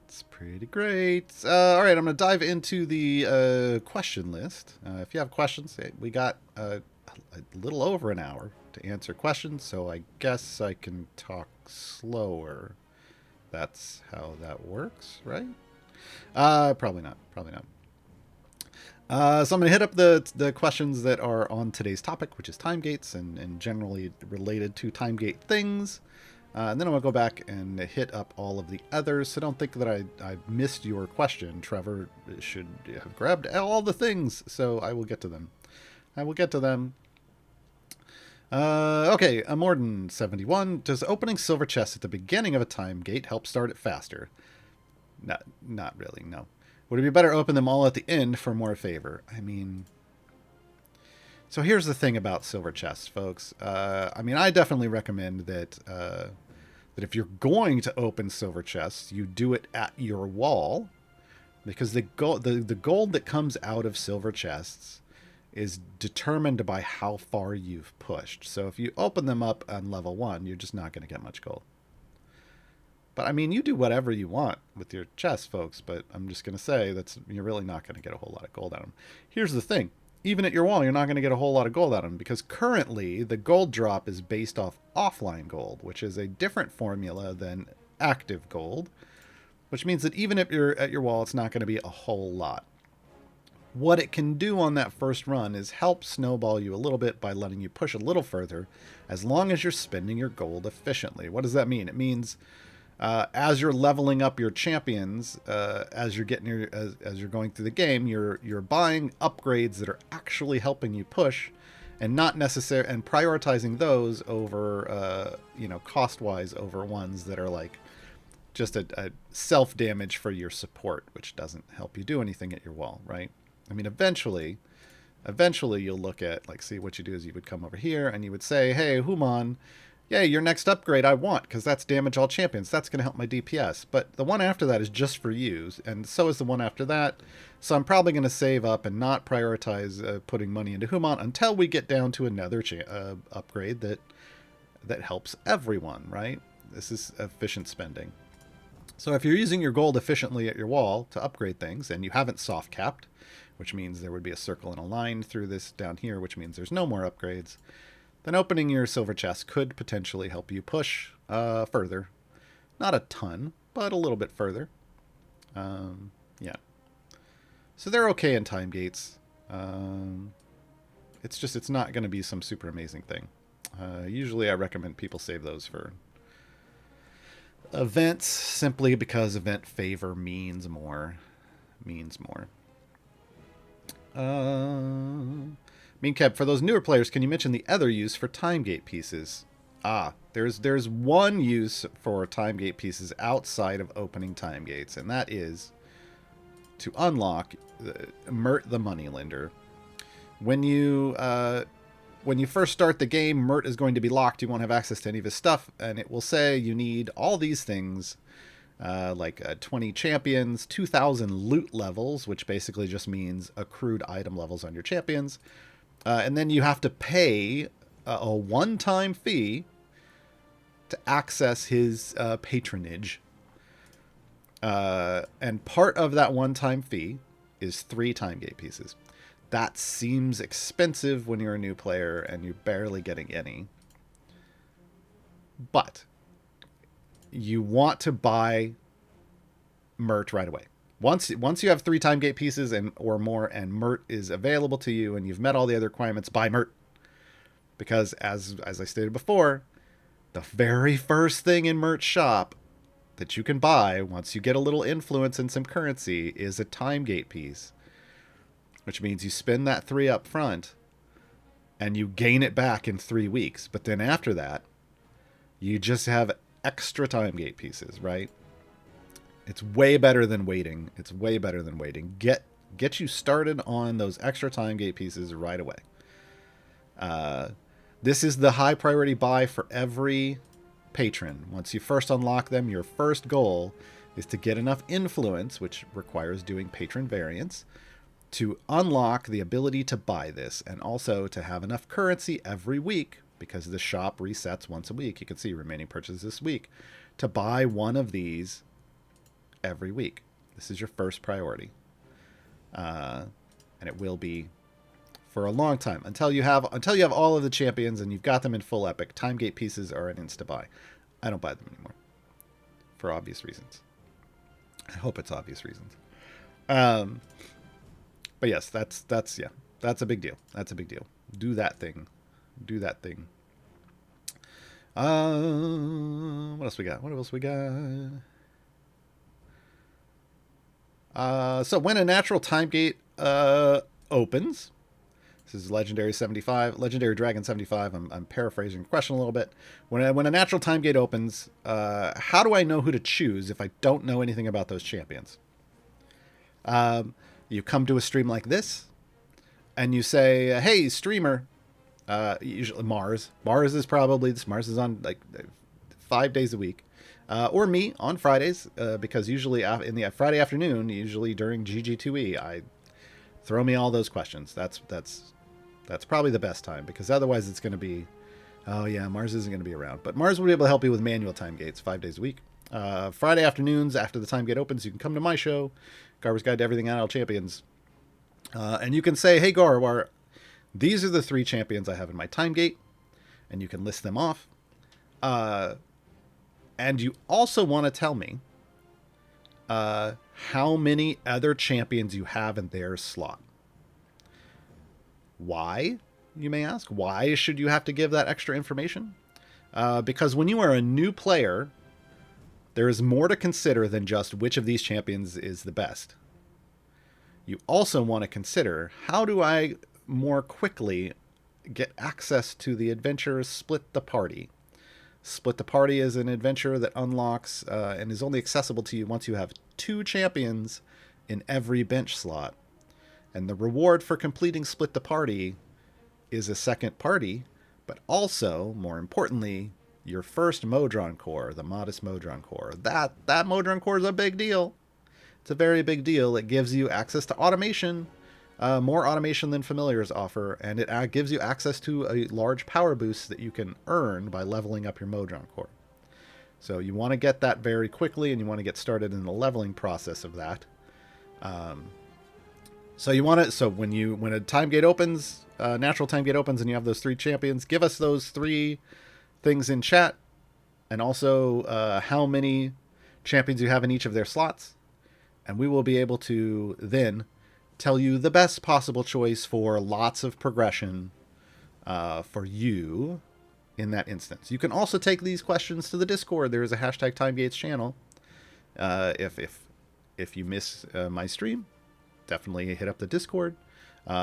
It's pretty great. All right, I'm going to dive into the question list. If you have questions, we got a little over an hour to answer questions, so I guess I can talk slower. That's how that works, right? Probably not. Probably not. So I'm going to hit up the questions that are on today's topic, which is time gates and generally related to time gate things. And then I'm going to go back and hit up all of the others. So don't think that I missed your question. Trevor should have grabbed all the things. So I will get to them. Okay, Amorden71. Does opening silver chests at the beginning of a time gate help start it faster? Not really, no. Would it be better to open them all at the end for more favor? I mean... So here's the thing about silver chests, folks. I definitely recommend that that if you're going to open silver chests, you do it at your wall, because the gold that comes out of silver chests is determined by how far you've pushed. So if you open them up on level 1, you're just not going to get much gold. But I mean, you do whatever you want with your chests, folks, but I'm just going to say you're really not going to get a whole lot of gold out of them. Here's the thing. Even at your wall, you're not going to get a whole lot of gold out of them, because currently the gold drop is based off offline gold, which is a different formula than active gold, which means that even if you're at your wall, it's not going to be a whole lot. What it can do on that first run is help snowball you a little bit by letting you push a little further, as long as you're spending your gold efficiently. What does that mean? It means as you're leveling up your champions, as you're going through the game, you're buying upgrades that are actually helping you push, and not necessarily, and prioritizing those over cost-wise over ones that are like just a self-damage for your support, which doesn't help you do anything at your wall, right? I mean, eventually you'll look at, like, see, what you do is you would come over here and you would say, hey, Human, yeah, your next upgrade I want, because that's damage all champions. That's going to help my DPS. But the one after that is just for you, and so is the one after that. So I'm probably going to save up and not prioritize putting money into Human until we get down to another upgrade that helps everyone, right? This is efficient spending. So if you're using your gold efficiently at your wall to upgrade things, and you haven't soft capped, which means there would be a circle and a line through this down here, which means there's no more upgrades, then opening your silver chest could potentially help you push further. Not a ton, but a little bit further. Yeah. So they're okay in time gates. It's not going to be some super amazing thing. Usually I recommend people save those for events, simply because event favor means more. Meancap, for those newer players, can you mention the other use for time gate pieces? There's one use for time gate pieces outside of opening time gates, and that is to unlock Mert the Moneylender. When you first start the game, Mert is going to be locked. You won't have access to any of his stuff, and it will say you need all these things, like 20 champions, 2,000 loot levels, which basically just means accrued item levels on your champions. And then you have to pay a one-time fee to access his patronage. And part of that one-time fee is 3 time gate pieces. That seems expensive when you're a new player and you're barely getting any. But you want to buy Mert right away. Once you have 3 time gate pieces or more, and Mert is available to you, and you've met all the other requirements, buy Mert. Because as I stated before, the very first thing in Mert's shop that you can buy once you get a little influence and some currency is a time gate piece, which means you spend that 3 up front and you gain it back in 3 weeks. But then after that, you just have extra time gate pieces, right? It's way better than waiting. Get you started on those extra time gate pieces right away. This is the high priority buy for every patron. Once you first unlock them, your first goal is to get enough influence, which requires doing patron variants, to unlock the ability to buy this, and also to have enough currency every week, because the shop resets once a week. You can see remaining purchases this week, to buy one of these every week. This is your first priority. And it will be for a long time until you have all of the champions and you've got them in full epic. Time gate pieces are an insta buy. I don't buy them anymore for obvious reasons. I hope it's obvious reasons. But yes, that's a big deal. That's a big deal. Do that thing. What else we got? So when a natural time gate opens, this is Legendary Dragon 75. I'm paraphrasing the question a little bit. When a natural time gate opens, how do I know who to choose if I don't know anything about those champions? You come to a stream like this, and you say, "Hey, streamer." Usually Mars is on like 5 days a week, or me on Fridays, because usually in the Friday afternoon, usually during GG2E, I throw me all those questions. That's probably the best time, because otherwise it's going to be, oh yeah, Mars isn't going to be around. But Mars will be able to help you with manual time gates 5 days a week. Friday afternoons after the time gate opens, you can come to my show, Gaarawarr's Guide to Everything NL Champions, and you can say, "Hey Gaarawarr, these are the 3 champions I have in my time gate," and you can list them off. And you also want to tell me how many other champions you have in their slot. Why, you may ask? Why should you have to give that extra information? Because when you are a new player, there is more to consider than just which of these champions is the best. You also want to consider, how do I more quickly get access to the adventure Split the Party? Split the Party is an adventure that unlocks and is only accessible to you once you have 2 champions in every bench slot. And the reward for completing Split the Party is a second party, but also, more importantly, your first Modron core, the Modest Modron core. That Modron core is a big deal. It's a very big deal. It gives you access to automation, more automation than familiars offer, and it gives you access to a large power boost that you can earn by leveling up your Modron core. So you want to get that very quickly, and you want to get started in the leveling process of that. So when a time gate opens, natural time gate opens, and you have those 3 champions, give us those 3 things in chat, and also how many champions you have in each of their slots, and we will be able to then tell you the best possible choice for lots of progression for you in that instance. You can also take these questions to the Discord. There is a hashtag TimeGates channel. If you miss my stream, definitely hit up the Discord.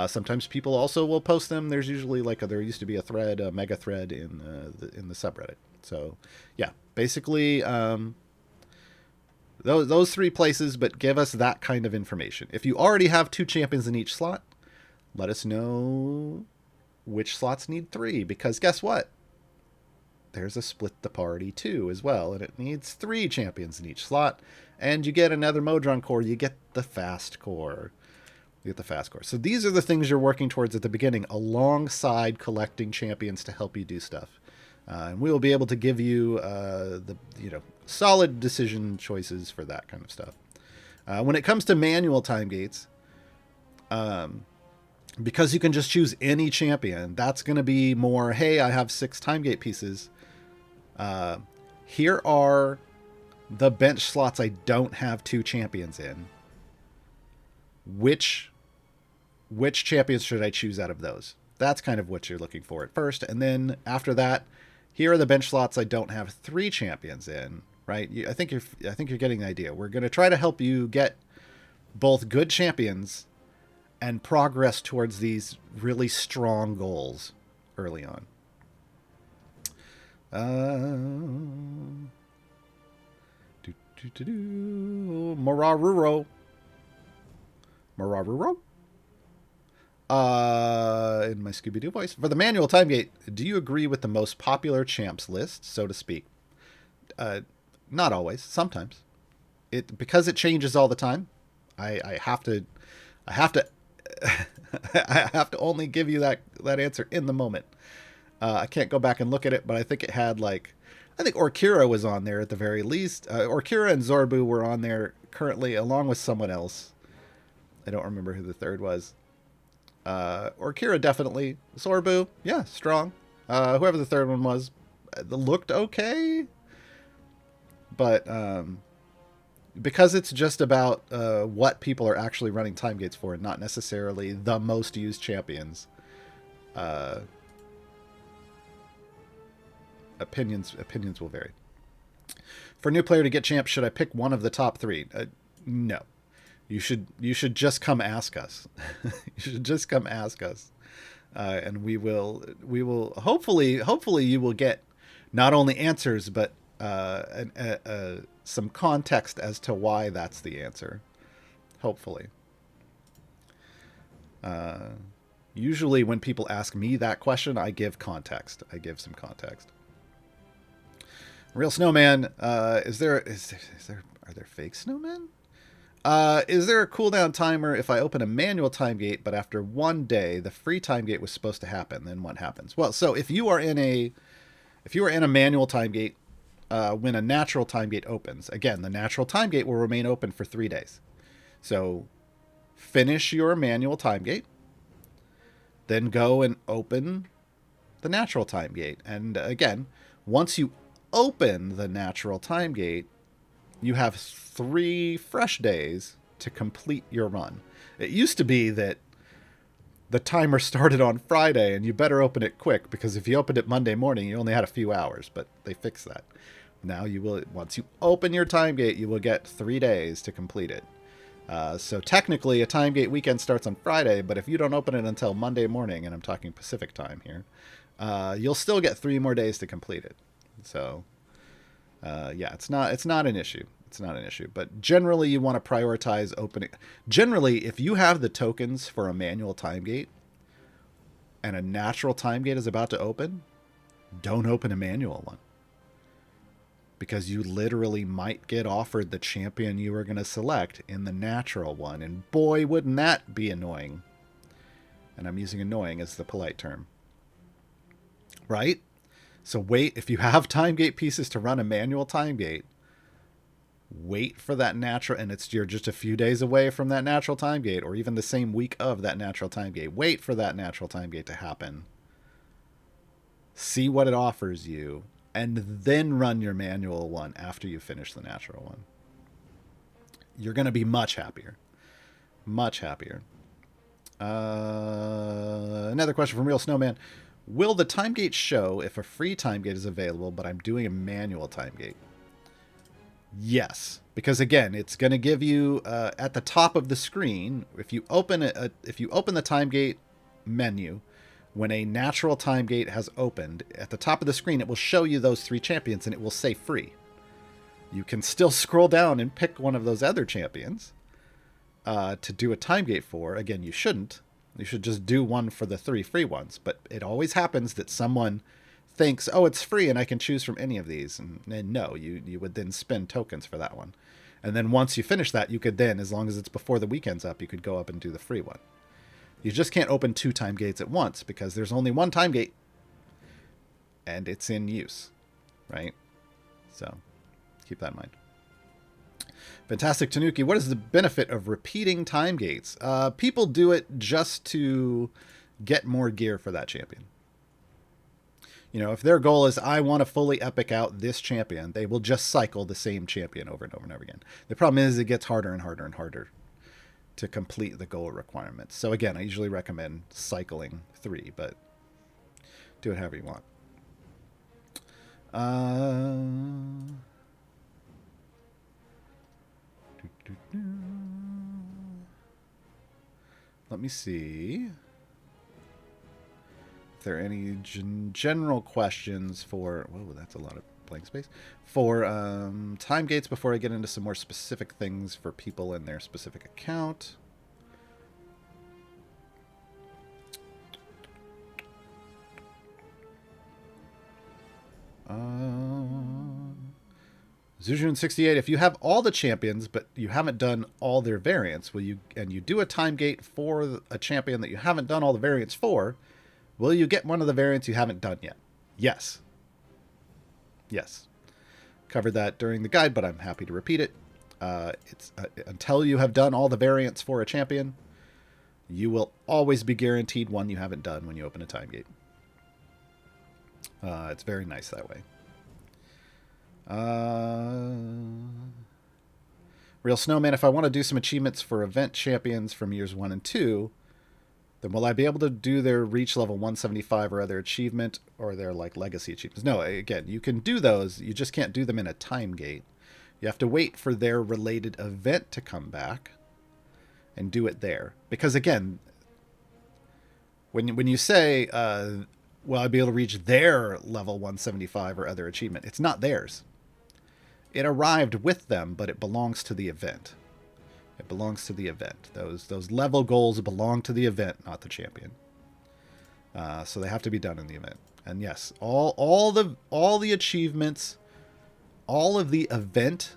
Sometimes people also will post them. There's usually there used to be a thread, a mega thread in the subreddit. So yeah, basically those 3 places, but give us that kind of information. If you already have 2 champions in each slot, let us know which slots need 3, because guess what? There's a Split the Party 2 as well, and it needs 3 champions in each slot, and you get another Modron core. You get the fast core. So these are the things you're working towards at the beginning, alongside collecting champions to help you do stuff. And we will be able to give you solid decision choices for that kind of stuff. When it comes to manual time gates, because you can just choose any champion, that's going to be more, hey, I have 6 time gate pieces. Here are the bench slots I don't have 2 champions in. Which champions should I choose out of those? That's kind of what you're looking for at first. And then after that, here are the bench slots I don't have 3 champions in, right? I think you're getting the idea. We're going to try to help you get both good champions and progress towards these really strong goals early on. Mararuro. In my Scooby-Doo voice. For the manual time gate, do you agree with the most popular champs list, so to speak? Not always. Sometimes. Because it changes all the time. I have to I have to only give you that answer in the moment. I can't go back and look at it, but I think it had I think Orkira was on there at the very least. Orkira and Zorbu were on there currently, along with someone else. I don't remember who the third was. Or Kira, definitely. Sorbu, yeah, strong. Whoever the third one was, looked okay. But because it's just about what people are actually running time gates for, and not necessarily the most used champions, opinions will vary. For a new player to get champ, should I pick one of the top 3? No. You should just come ask us. You should just come ask us, and we will hopefully you will get not only answers but some context as to why that's the answer. Hopefully. Usually when people ask me that question, I give context. I give some context. Real snowman, are there fake snowmen? Is there a cooldown timer if I open a manual time gate, but after 1 day the free time gate was supposed to happen? Then what happens? Well, so if you are in a manual time gate, when a natural time gate opens, again, the natural time gate will remain open for 3 days. So finish your manual time gate, then go and open the natural time gate. And again, once you open the natural time gate, you have 3 fresh days to complete your run. It used to be that the timer started on Friday and you better open it quick, because if you opened it Monday morning, you only had a few hours, but they fixed that. Now you will, once you open your time gate, you will get 3 days to complete it. So technically a time gate weekend starts on Friday, but if you don't open it until Monday morning, and I'm talking Pacific time here, you'll still get 3 more days to complete it. So yeah, it's not an issue. It's not an issue, but generally you want to prioritize opening. Generally, if you have the tokens for a manual time gate and a natural time gate is about to open, don't open a manual one, because you literally might get offered the champion you were going to select in the natural one, and boy, wouldn't that be annoying. And I'm using annoying as the polite term, right? So wait, if you have time gate pieces to run a manual time gate, wait for that natural, and you're just a few days away from that natural time gate, or even the same week of that natural time gate. Wait for that natural time gate to happen. See what it offers you, and then run your manual one after you finish the natural one. You're going to be much happier. Much happier. Another question from Real Snowman. Will the time gate show if a free time gate is available, but I'm doing a manual time gate? Yes, because again, it's going to give you at the top of the screen, if you open the time gate menu, when a natural time gate has opened, at the top of the screen it will show you those 3 champions, and it will say free. You can still scroll down and pick one of those other champions to do a time gate for. Again, you shouldn't. You should just do one for the 3 free ones. But it always happens that someone thinks, oh, it's free and I can choose from any of these. And no, you would then spend tokens for that one. And then once you finish that, you could then, as long as it's before the weekend's up, you could go up and do the free one. You just can't open 2 time gates at once, because there's only 1 time gate and it's in use, right? So keep that in mind. Fantastic Tanuki, what is the benefit of repeating time gates? People do it just to get more gear for that champion. You know, if their goal is, I want to fully epic out this champion, they will just cycle the same champion over and over and over again. The problem is it gets harder and harder and harder to complete the goal requirements. So again, I usually recommend cycling 3, but do it however you want. Let me see if there are any general questions for... Whoa, that's a lot of blank space. For time gates before I get into some more specific things for people in their specific account. Zujun68, if you have all the champions but you haven't done all their variants, you do a time gate for a champion that you haven't done all the variants for, will you get one of the variants you haven't done yet? Yes. Yes. Covered that during the guide, but I'm happy to repeat it. It's until you have done all the variants for a champion, you will always be guaranteed one you haven't done when you open a time gate. It's very nice that way. Real Snowman, if I want to do some achievements for event champions from years 1 and 2, then will I be able to do their reach level 175 or other achievement or their like legacy achievements? No, again, you can do those. You just can't do them in a time gate. You have to wait for their related event to come back and do it there. Because again, when you say, will I be able to reach their level 175 or other achievement? It's not theirs. It arrived with them, but it belongs to the event. It belongs to the event. Those level goals belong to the event, not the champion. So they have to be done in the event. And yes, all the achievements, all of the event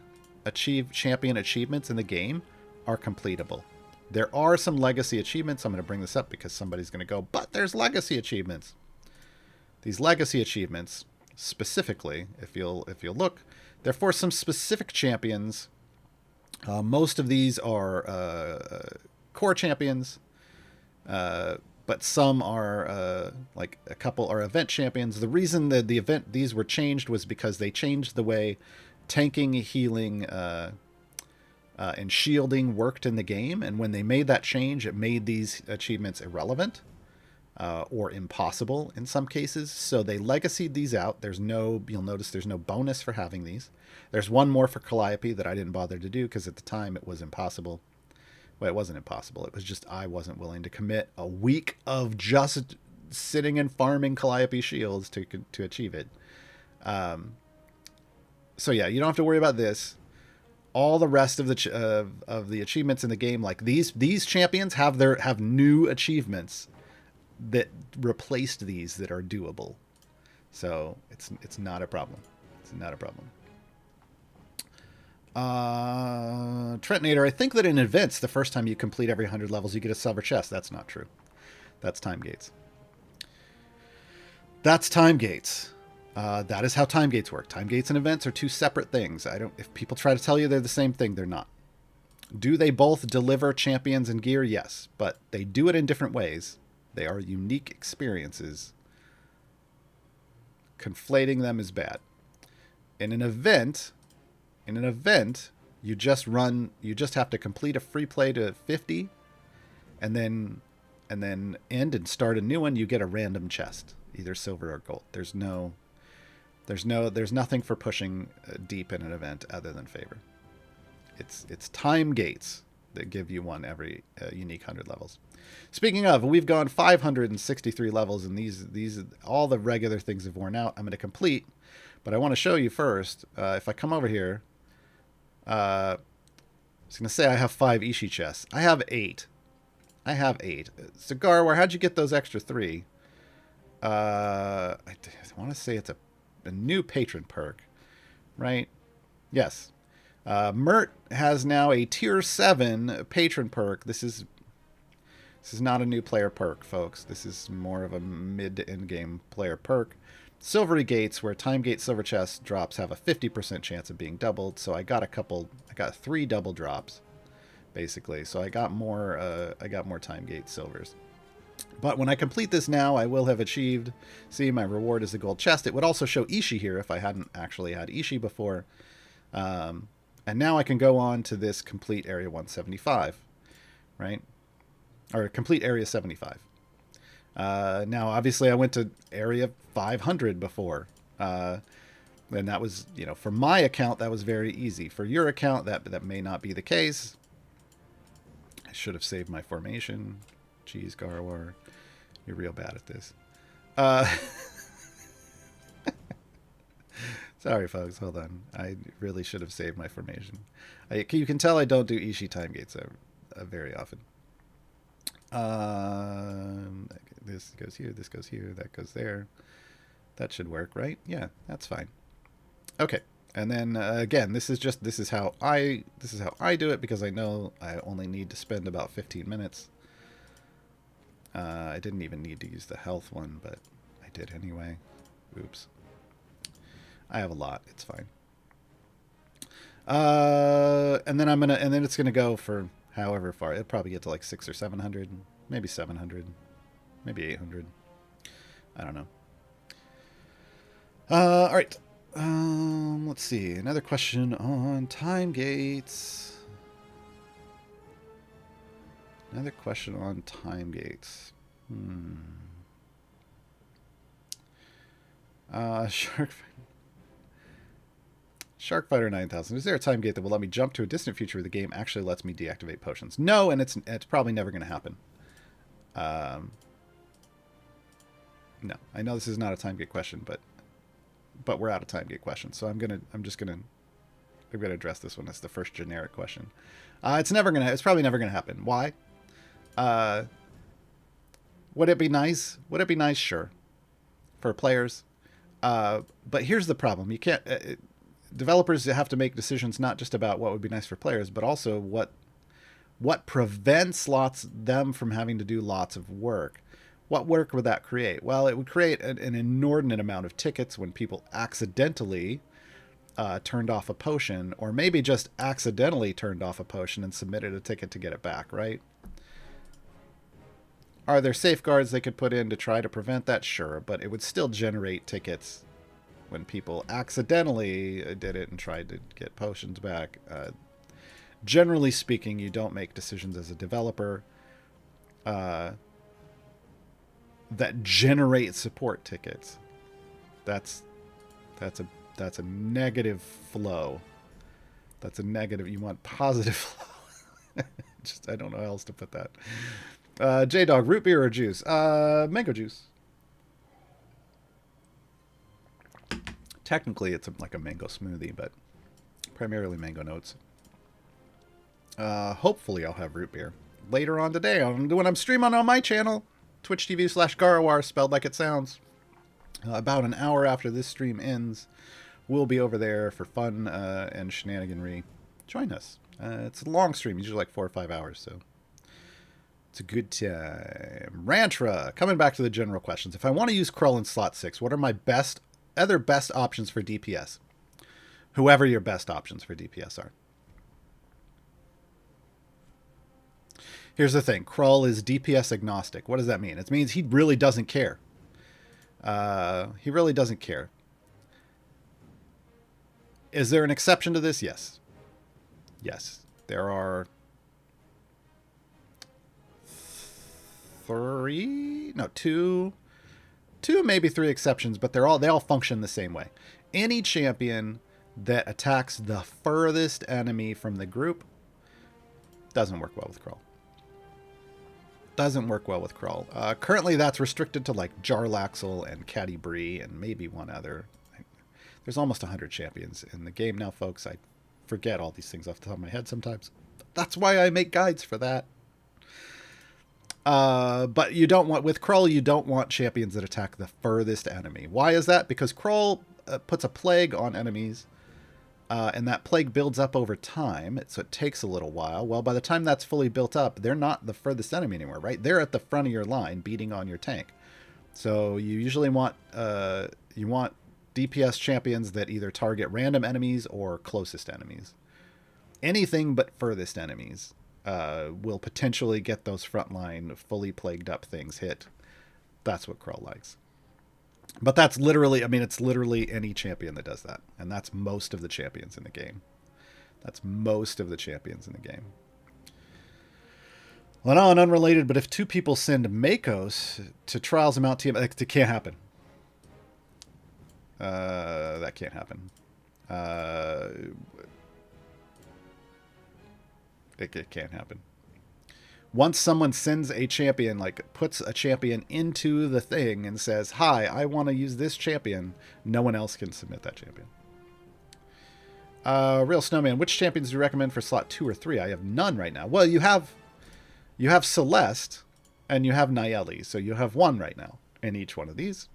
champion achievements in the game are completable. There are some legacy achievements. I'm going to bring this up because somebody's going to go, but there's legacy achievements. These legacy achievements, specifically, if you'll look, they're for some specific champions. Most of these are core champions, but some are like a couple are event champions. The reason that the event these were changed was because they changed the way tanking, healing, and shielding worked in the game, and when they made that change, it made these achievements irrelevant. Or impossible in some cases. So they legacied these out. You'll notice there's no bonus for having these. There's one more for Calliope that I didn't bother to do because at the time it was impossible. Well, it wasn't impossible. It was just I wasn't willing to commit a week of just sitting and farming Calliope shields to achieve it. So yeah, you don't have to worry about this. All the rest of the achievements in the game, like these champions have new achievements that replaced these that are doable. So it's not a problem. It's not a problem. Trentinator, I think that in events, the first time you complete every 100 levels, you get a silver chest. That's not true. That's time gates. That's time gates. That is how time gates work. Time gates and events are two separate things. If people try to tell you they're the same thing, they're not. Do they both deliver champions and gear? Yes, but they do it in different ways. They are unique experiences. Conflating them is bad. In an event, you just have to complete a free play to 50 and then end and start a new one. You get a random chest, either silver or gold. There's nothing for pushing deep in an event other than favor. It's time gates that give you one every unique 100 levels. Speaking of, we've gone 563 levels, and these all the regular things have worn out. I'm going to complete, but I want to show you first. If I come over here, I was going to say I have 5 Ishii chests. I have 8. So Gaarawarr, how'd you get those extra 3? I want to say it's a new patron perk, right? Yes. Mert has now a tier 7 patron perk. This is not a new player perk, folks. This is more of a mid to end game player perk. Silvery gates, where time gate silver chest drops have a 50% chance of being doubled. So I got 3 double drops, basically. So I got more time gate silvers. But when I complete this now, I will have achieved. See, my reward is the gold chest. It would also show Ishii here if I hadn't actually had Ishii before. And now I can go on to this complete area 175, right? Or complete area 75. Now, obviously, I went to area 500 before. And that was, for my account, that was very easy. For your account, that may not be the case. I should have saved my formation. Jeez, Gaarawarr, you're real bad at this. Sorry, folks. Hold on. I really should have saved my formation. You can tell I don't do Ishii time gates very often. This goes here, this goes here, that goes there. That should work, right? Yeah, that's fine. Okay, and then again, this is how I do it because I know I only need to spend about 15 minutes. I didn't even need to use the health one, but I did anyway. Oops. I have a lot. It's fine. and then it's gonna go for however far. It'll probably get to like 600 or 700, maybe 700, maybe 800. I don't know. All right. Let's see. Another question on time gates. Another question on time gates. Shark Fighter 9000. Is there a time gate that will let me jump to a distant future where the game actually lets me deactivate potions? No, and it's probably never going to happen. No, I know this is not a time gate question, but we're out of time gate questions, so I'm gonna address this one as the first generic question. It's probably never gonna happen. Why? Would it be nice? Would it be nice? Sure, for players. But here's the problem: you can't. Developers have to make decisions not just about what would be nice for players, but also what prevents them from having to do lots of work. What work would that create? Well, it would create an inordinate amount of tickets when people accidentally turned off a potion, or maybe just accidentally turned off a potion and submitted a ticket to get it back, right? Are there safeguards they could put in to try to prevent that? Sure, but it would still generate tickets when people accidentally did it and tried to get potions back. Generally speaking, you don't make decisions as a developer that generate support tickets. That's a negative flow. That's a negative. You want positive flow. I don't know how else to put that. J-Dog, root beer or juice? Mango juice. Technically, it's like a mango smoothie, but primarily mango notes. Hopefully, I'll have root beer later on today when I'm streaming on my channel, Twitch TV/Gaarawarr, spelled like it sounds. About an hour after this stream ends, we'll be over there for fun and shenaniganry. Join us. It's a long stream, usually like 4 or 5 hours, so it's a good time. Rantra, coming back to the general questions. If I want to use Krull in slot 6, what are my other best options for DPS? Whoever your best options for DPS are. Here's the thing. Krull is DPS agnostic. What does that mean? It means he really doesn't care. He really doesn't care. Is there an exception to this? Yes. Yes. There are two, maybe 3 exceptions, but they all function the same way. Any champion that attacks the furthest enemy from the group doesn't work well with Krull. Doesn't work well with Krull. Currently, that's restricted to like Jarlaxle and Caddy Bree and maybe one other. There's almost 100 champions in the game now, folks. I forget all these things off the top of my head sometimes. That's why I make guides for that. But with Krull, you don't want champions that attack the furthest enemy. Why is that? Because Krull puts a plague on enemies, and that plague builds up over time, so it takes a little while. Well, by the time that's fully built up, they're not the furthest enemy anymore, right? They're at the front of your line, beating on your tank. So you usually want DPS champions that either target random enemies or closest enemies. Anything but furthest enemies will potentially get those frontline, fully plagued up things hit. That's what Krull likes. But that's literally, it's literally any champion that does that. And that's most of the champions in the game. Well, now and unrelated, but if 2 people send Makos to Trials of Mount TM, it can't happen. That can't happen. It can't happen. Once someone sends a champion, like puts a champion into the thing and says, "Hi, I want to use this champion," no one else can submit that champion. Real Snowman, which champions do you recommend for slot 2 or 3? I have none right now. Well, you have Celeste and you have Nayeli, so you have 1 right now in each one of these.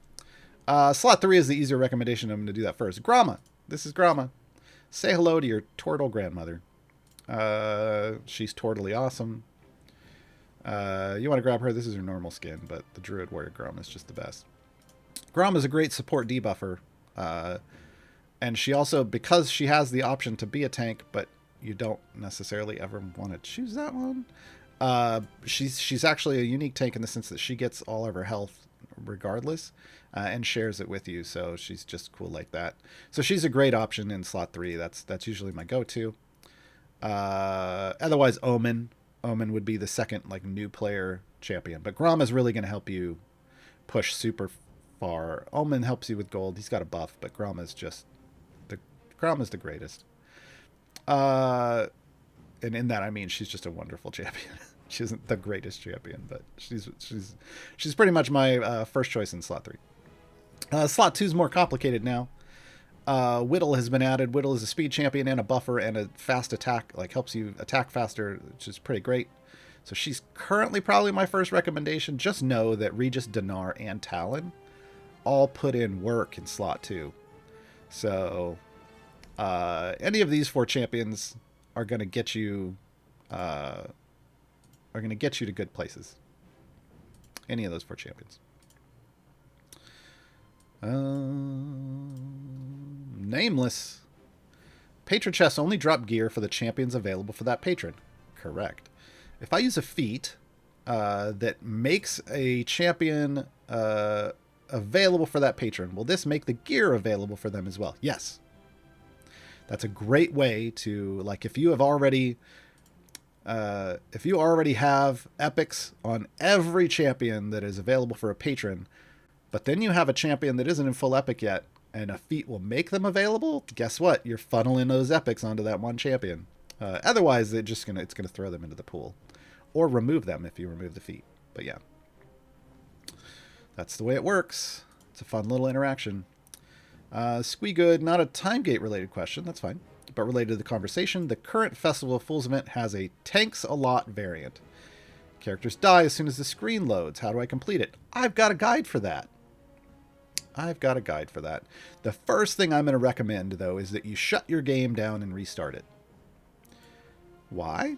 Slot 3 is the easier recommendation. I'm going to do that first. Grama. This is Grama. Say hello to your turtle grandmother. She's totally awesome. You want to grab her. This is her normal skin, but the Druid Warrior Grama is just the best. Grama is a great support debuffer. And she also, because she has the option to be a tank, but you don't necessarily ever want to choose that one. She's actually a unique tank in the sense that she gets all of her health regardless, and shares it with you. So she's just cool like that. So she's a great option in slot 3. That's usually my go-to. Otherwise, Omen would be the second like new player champion. But Grom is really going to help you push super far. Omen helps you with gold. He's got a buff, but Grom is the greatest. And in that I mean she's just a wonderful champion. She isn't the greatest champion, but she's pretty much my first choice in slot 3. Slot 2 is more complicated now. Whittle has been added. Whittle is a speed champion and a buffer and a fast attack, like helps you attack faster, which is pretty great. So she's currently probably my first recommendation. Just know that Regis, Dinar, and Talon all put in work in slot 2. So any of these 4 champions are going to get you to good places. Any of those 4 champions. Nameless. Patron chests only drop gear for the champions available for that patron. Correct. If I use a feat that makes a champion available for that patron, will this make the gear available for them as well? Yes. That's a great way to, like, if you already have epics on every champion that is available for a patron, but then you have a champion that isn't in full epic yet, and a feat will make them available, guess what? You're funneling those epics onto that one champion. Otherwise, it's gonna throw them into the pool, or remove them if you remove the feat. But yeah, that's the way it works. It's a fun little interaction. Squeegood, not a time gate related question, that's fine, but related to the conversation. The current Festival of Fools event has a tanks a lot variant. Characters die as soon as the screen loads. How do I complete it? I've got a guide for that. The first thing I'm going to recommend, though, is that you shut your game down and restart it. Why?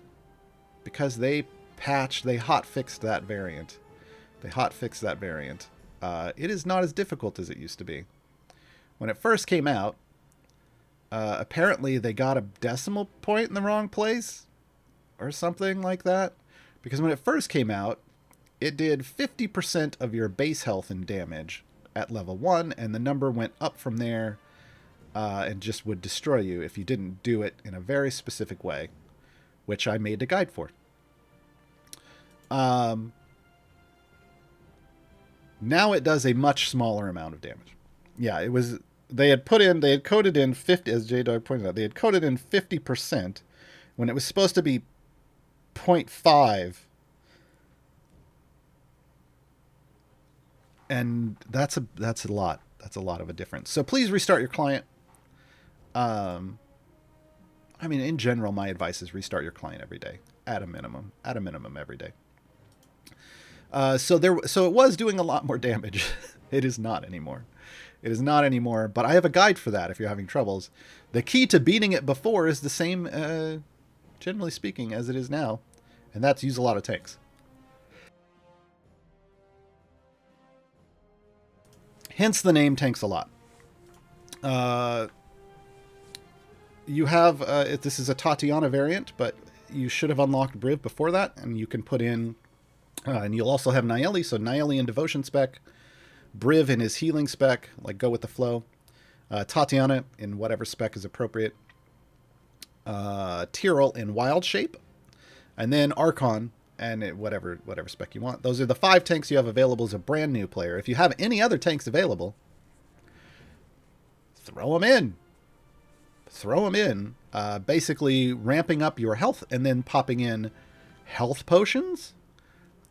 Because they hotfixed that variant. It is not as difficult as it used to be. When it first came out, apparently they got a decimal point in the wrong place or something like that. Because when it first came out, it did 50% of your base health and damage at level 1, and the number went up from there and just would destroy you if you didn't do it in a very specific way, which I made a guide for. Now it does a much smaller amount of damage. Yeah, they had coded in 50, as J-Dog pointed out, they had coded in 50% when it was supposed to be 0.5. And that's a lot. That's a lot of a difference. So please restart your client. I mean, in general, my advice is restart your client every day, at a minimum every day. So it was doing a lot more damage. It is not anymore. But I have a guide for that if you're having troubles. The key to beating it before is the same, generally speaking, as it is now, and that's use a lot of tanks. Hence the name Tanks a Lot. You have, this is a Tatiana variant, but you should have unlocked Briv before that, and you can put in, and you'll also have Nieli, so Nieli in Devotion spec, Briv in his healing spec, like go with the flow, Tatiana in whatever spec is appropriate, Tyrell in Wild Shape, and then Archon and whatever spec you want. Those are the 5 tanks you have available as a brand new player. If you have any other tanks available, throw them in. Basically ramping up your health and then popping in health potions,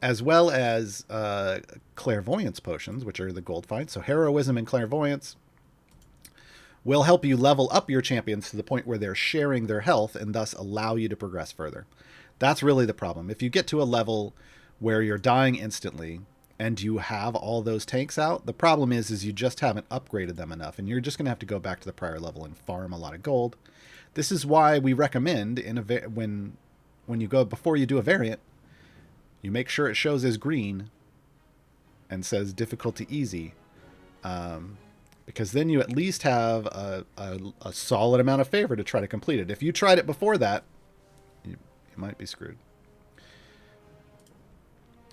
as well as clairvoyance potions, which are the gold find. So heroism and clairvoyance will help you level up your champions to the point where they're sharing their health and thus allow you to progress further. That's really the problem. If you get to a level where you're dying instantly and you have all those tanks out, the problem is you just haven't upgraded them enough, and you're just going to have to go back to the prior level and farm a lot of gold. This is why we recommend when you go, before you do a variant, you make sure it shows as green and says difficulty easy, because then you at least have a solid amount of favor to try to complete it. If you tried it before that, you might be screwed.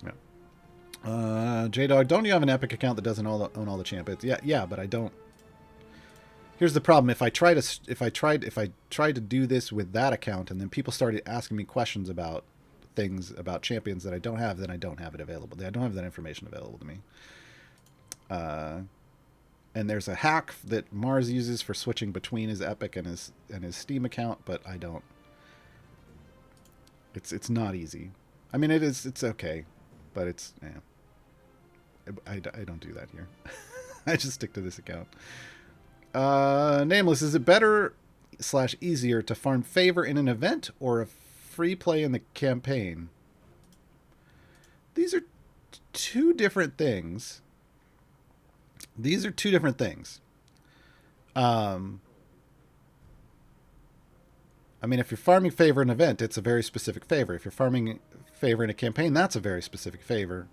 Yeah. J-Dog, don't you have an Epic account that doesn't own all the champions? Yeah, but I don't. Here's the problem. If I tried to do this with that account and then people started asking me questions about things about champions that I don't have, then I don't have it available. I don't have that information available to me. And there's a hack that Mars uses for switching between his Epic and his Steam account, but I don't. It's not easy. I mean, it's okay, but it's I don't do that here. I just stick to this account. Nameless, is it better / easier to farm favor in an event or a free play in the campaign? These are two different things. I mean, if you're farming favor in an event, it's a very specific favor. If you're farming favor in a campaign, that's a very specific favor.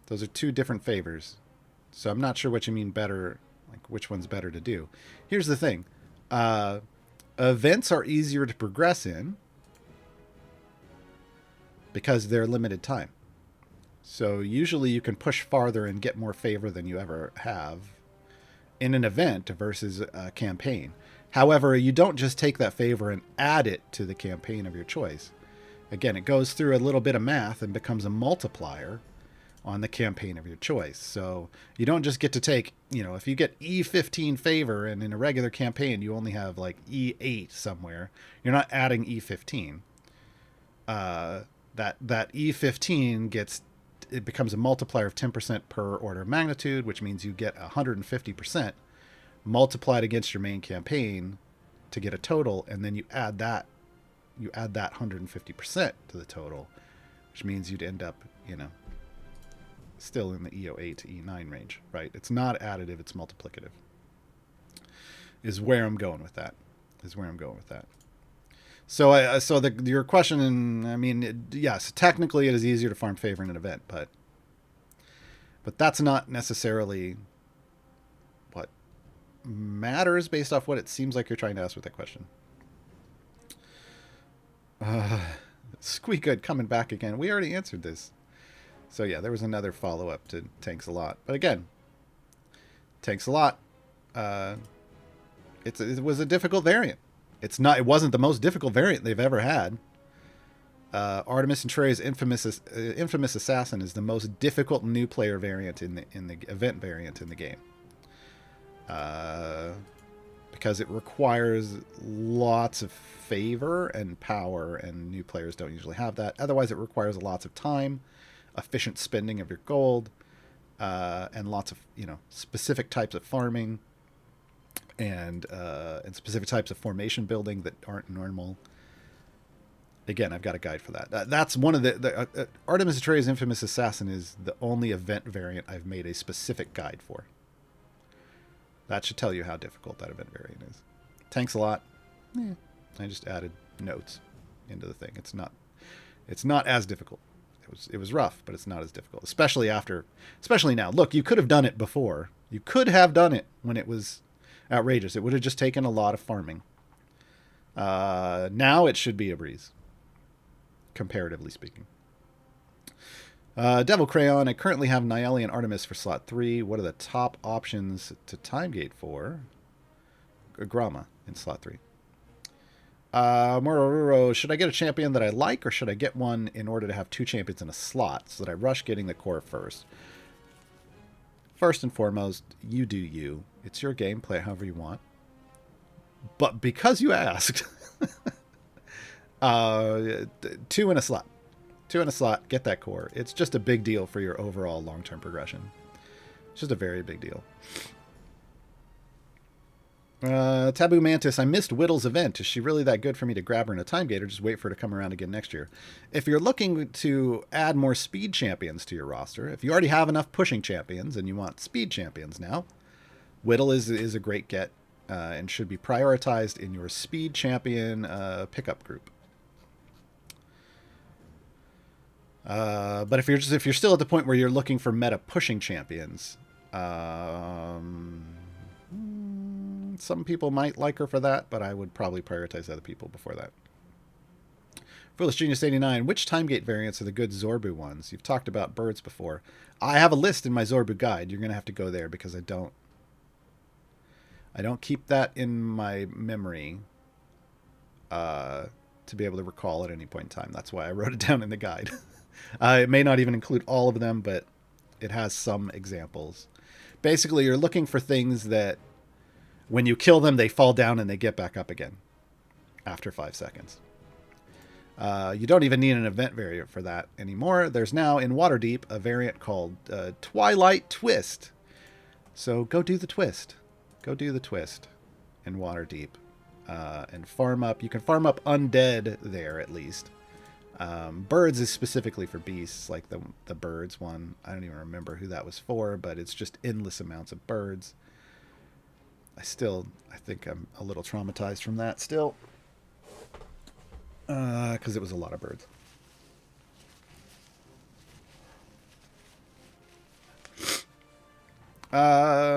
Those are two different favors. So I'm not sure what you mean better, like which one's better to do. Here's the thing. Events are easier to progress in because they're limited time. So usually you can push farther and get more favor than you ever have in an event versus a campaign. However, you don't just take that favor and add it to the campaign of your choice. Again, it goes through a little bit of math and becomes a multiplier on the campaign of your choice. So you don't just get to take, if you get E15 favor and in a regular campaign you only have like E8 somewhere, you're not adding E15. That E15 it becomes a multiplier of 10% per order of magnitude, which means you get 150% multiplied against your main campaign to get a total, and then you add that 150% to the total, which means you'd end up, still in the E08 to E9 range, right? It's not additive, it's multiplicative. Is where I'm going with that. So your question, and I mean, yes, technically it is easier to farm favor in an event, but that's not necessarily what matters based off what it seems like you're trying to ask with that question. Squeak Good coming back again. We already answered this. So yeah, there was another follow-up to Tanks a Lot. But again, Tanks a Lot, it was a difficult variant. It wasn't the most difficult variant they've ever had. Artemis Entreri's infamous assassin is the most difficult new player variant in the event variant in the game. Because it requires lots of favor and power, and new players don't usually have that. Otherwise, it requires lots of time, efficient spending of your gold, and lots of specific types of farming, and specific types of formation building that aren't normal. Again, I've got a guide for that. That's one of the Artemis Entreri's infamous assassin is the only event variant I've made a specific guide for. That should tell you how difficult that event variant is. Tanks a Lot. I just added notes into the thing. It's not as difficult. It was rough, but it's not as difficult, especially now. Look, you could have done it before. You could have done it when it was outrageous. It would have just taken a lot of farming. Now it should be a breeze, comparatively speaking. Devil Crayon, I currently have Nayeli and Artemis for slot 3. What are the top options to timegate for? Grama in slot 3. Mororo, should I get a champion that I like, or should I get one in order to have 2 champions in a slot so that I rush getting the core first? First and foremost, you do you. It's your game. Play it however you want. But because you asked, 2 in a slot. 2 in a slot, get that core. It's just a big deal for your overall long-term progression. It's just a very big deal. Taboo Mantis, I missed Whittle's event. Is she really that good for me to grab her in a time gate, or just wait for her to come around again next year? If you're looking to add more speed champions to your roster, if you already have enough pushing champions and you want speed champions now, Whittle is a great get and should be prioritized in your speed champion pickup group. But if you're still at the point where you're looking for meta pushing champions, Some people might like her for that, but I would probably prioritize other people before that. Foolish Genius 89. Which Timegate variants are the good Zorbu ones? You've talked about birds before. I have a list in my Zorbu guide. You're going to have to go there because I don't keep that in my memory to be able to recall at any point in time. That's why I wrote it down in the guide. It may not even include all of them, but it has some examples. Basically, you're looking for things that when you kill them, they fall down and they get back up again after 5 seconds. You don't even need an event variant for that anymore. There's now in Waterdeep a variant called Twilight Twist. So go do the twist. Go do the twist in Waterdeep and farm up. You can farm up undead there at least. Birds is specifically for beasts, like the birds one. I don't even remember who that was for, but it's just endless amounts of birds. I think I'm a little traumatized from that still. Because it was a lot of birds.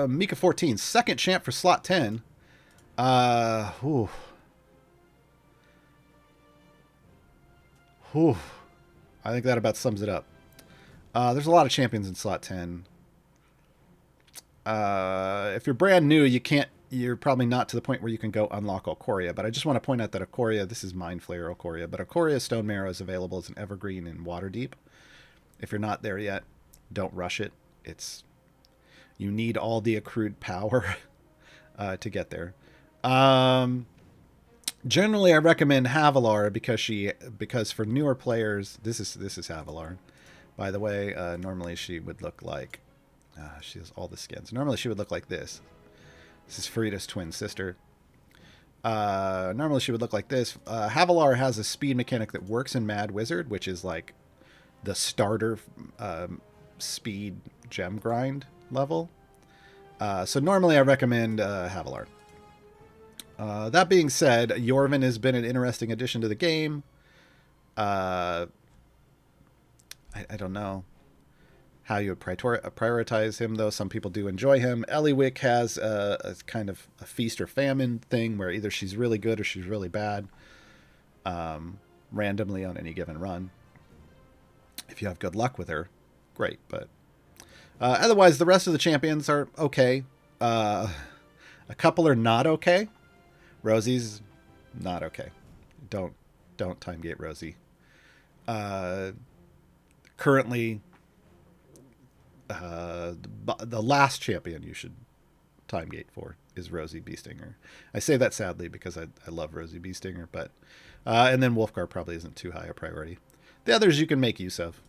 Mika 14, second champ for slot 10. Whew. I think that about sums it up. There's a lot of champions in slot 10. If you're brand new, you're probably not to the point where you can go unlock Ikoria, but I just want to point out that Ikoria, this is Mind Flayer Ikoria, but Ikoria Stone Marrow is available as an evergreen in Waterdeep. If you're not there yet, don't rush it. You need all the accrued power to get there. Generally, I recommend Havilar because for newer players, this is Havilar. By the way, normally she would look like she has all the skins. Normally she would look like this. This is Frida's twin sister. Normally she would look like this. Havilar has a speed mechanic that works in Mad Wizard, which is like the starter speed gem grind level. So normally I recommend Havilar. That being said, Yorvin has been an interesting addition to the game. I don't know how you would prioritize him, though. Some people do enjoy him. Eliwick has a kind of a feast or famine thing where either she's really good or she's really bad randomly on any given run. If you have good luck with her, great. But otherwise, the rest of the champions are okay. A couple are not okay. Rosie's not okay. Don't timegate Rosie. Currently, the last champion you should timegate for is Rosie Beestinger. I say that sadly because I love Rosie Beestinger, but and then Wolfgar probably isn't too high a priority. The others you can make use of,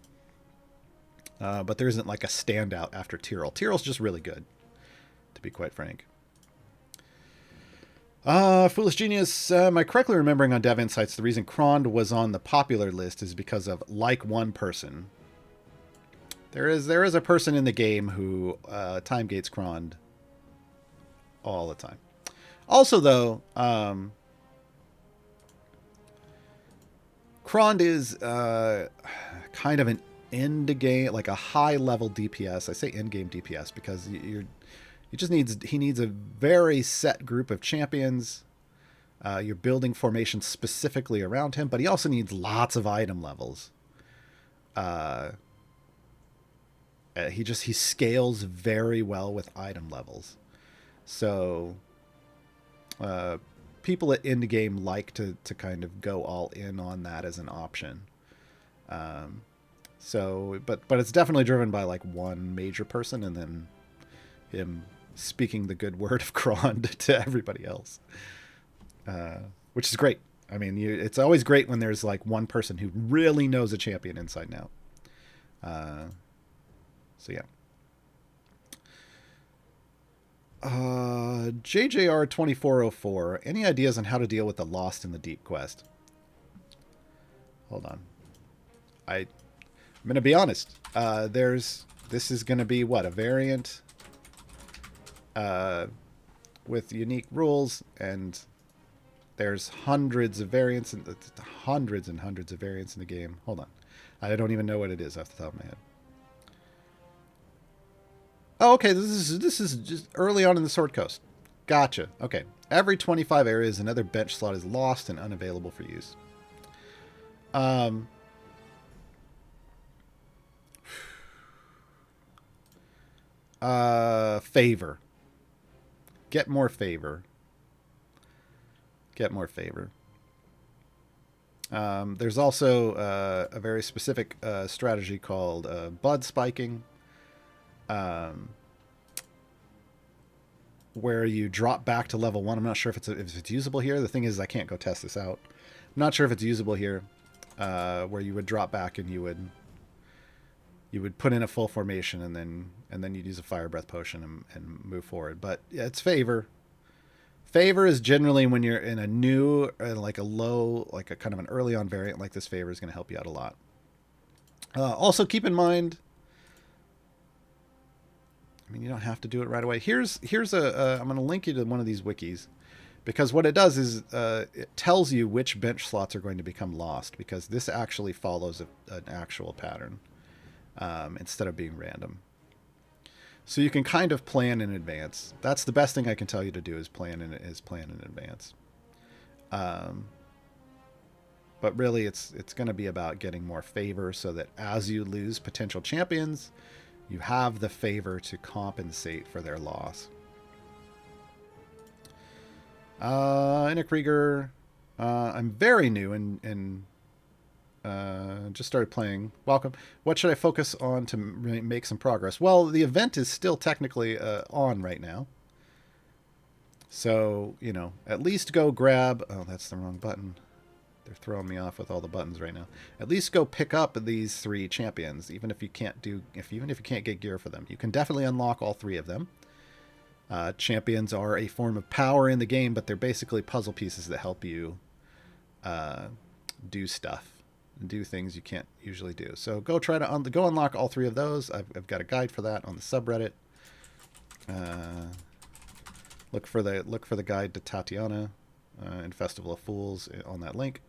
but there isn't like a standout after Tyrell. Tyrell's just really good, to be quite frank. Foolish Genius, am I correctly remembering on Dev Insights the reason Krond was on the popular list is because of like one person? There is a person in the game who timegates Krond all the time. Also, though, Krond is kind of an end game, like a high level DPS. I say end game DPS because he needs a very set group of champions. You're building formation specifically around him, but he also needs lots of item levels. He scales very well with item levels. So people at end game like to kind of go all in on that as an option. But it's definitely driven by like one major person and then him speaking the good word of Krond to everybody else, which is great. I mean, it's always great when there's like one person who really knows a champion inside and out. So yeah. JJR 2404. Any ideas on how to deal with the Lost in the Deep quest? Hold on. I'm gonna be honest. This is gonna be what, a variant with unique rules, and there's hundreds of variants and hundreds of variants in the game. Hold on. I don't even know what it is off the top of my head. Oh, okay. This is just early on in the Sword Coast. Gotcha. Okay. Every 25 areas, another bench slot is lost and unavailable for use. Favor. Get more favor. Get more favor. There's also a very specific strategy called bud spiking, where you drop back to level 1. I'm not sure if it's usable here. The thing is, I can't go test this out. I'm not sure if it's usable here, where you would drop back and you would put in a full formation and then you'd use a fire breath potion and move forward. But yeah, it's favor. Favor is generally when you're in a new, like a low, like a kind of an early on variant like this. Favor is going to help you out a lot. Also keep in mind, I mean, you don't have to do it right away. Here's I'm going to link you to one of these wikis, because what it does is it tells you which bench slots are going to become lost, because this actually follows an actual pattern instead of being random. So you can kind of plan in advance. That's the best thing I can tell you to do, is plan in advance. But really, it's going to be about getting more favor, so that as you lose potential champions, you have the favor to compensate for their loss. Inna Krieger, I'm very new and just started playing. Welcome. What should I focus on to make some progress? Well, the event is still technically on right now. So, you know, at least go grab... Oh, that's the wrong button. They're throwing me off with all the buttons right now. At least go pick up these 3 champions, even if you can't get gear for them. You can definitely unlock all 3 of them. Champions are a form of power in the game, but they're basically puzzle pieces that help you do stuff. Do things you can't usually do. So go try to go unlock all 3 of those. I've got a guide for that on the subreddit. Look for the guide to Tatiana and Festival of Fools on that link.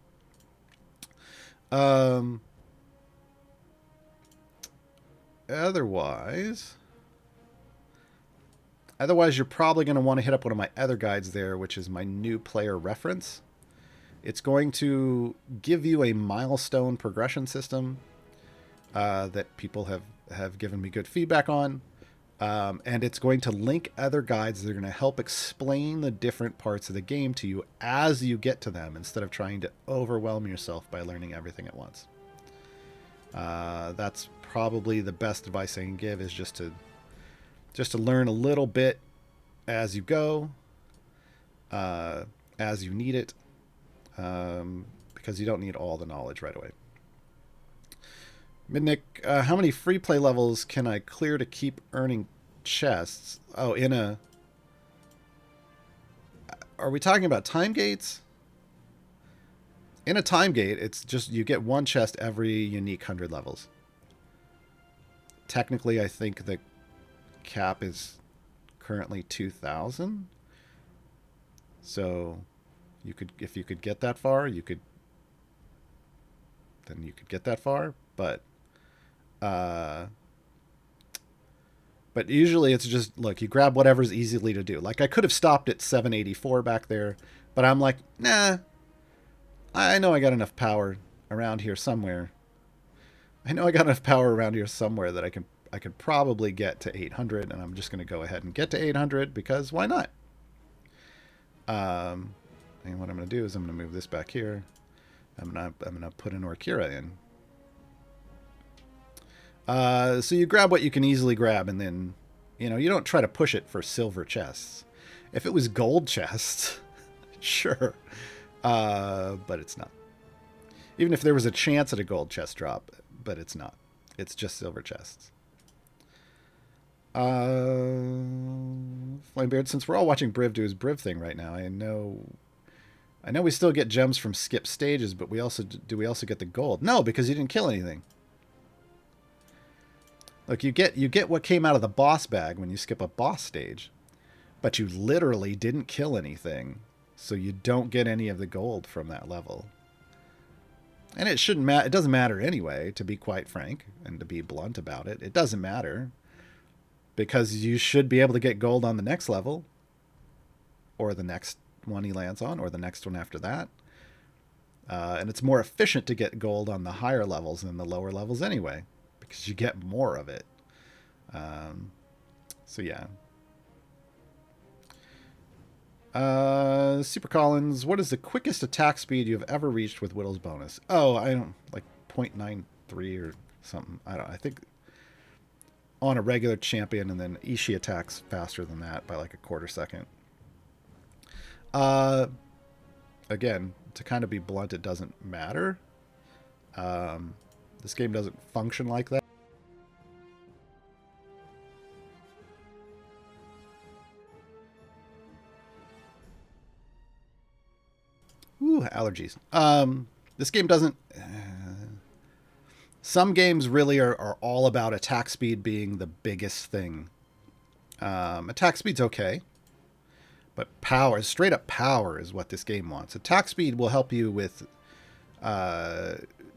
Otherwise, you're probably going to want to hit up one of my other guides there, which is my new player reference. It's going to give you a milestone progression system that people have given me good feedback on. And it's going to link other guides that are going to help explain the different parts of the game to you as you get to them, instead of trying to overwhelm yourself by learning everything at once. That's probably the best advice I can give, is just to learn a little bit as you go, as you need it. Because you don't need all the knowledge right away. Midnick, how many free play levels can I clear to keep earning chests? Oh, are we talking about time gates? In a time gate, it's just you get 1 chest every unique 100 levels. Technically, I think the cap is currently 2,000. So if you could get that far, then you could get that far, but usually it's just, look, you grab whatever's easily to do. Like, I could have stopped at 784 back there, but I'm like, nah, I know I got enough power around here somewhere. That I could probably get to 800, and I'm just going to go ahead and get to 800, because why not? And what I'm going to do is I'm going to move this back here. I'm going to put an Orkira in. So you grab what you can easily grab, and then, you don't try to push it for silver chests. If it was gold chests, sure. But it's not. Even if there was a chance at a gold chest drop, but it's not. It's just silver chests. Flamebeard, since we're all watching Briv do his Briv thing right now, I know we still get gems from skip stages, but we also get the gold? No, because you didn't kill anything. Look, you get what came out of the boss bag when you skip a boss stage, but you literally didn't kill anything, so you don't get any of the gold from that level. And it shouldn't matter. It doesn't matter anyway, to be quite frank and to be blunt about it. It doesn't matter, because you should be able to get gold on the next level, or the next one he lands on, or the next one after that. And it's more efficient to get gold on the higher levels than the lower levels anyway, because you get more of it. So yeah. Super Collins, what is the quickest attack speed you've ever reached with Whittle's bonus? Oh, I don't, like 0.93 or something. I think on a regular champion, and then Ishii attacks faster than that by like a quarter second. Again, to kind of be blunt, it doesn't matter. This game doesn't function like that. Ooh, allergies. This game doesn't... some games really are all about attack speed being the biggest thing. Attack speed's okay. But power, straight up power is what this game wants. Attack speed will help you with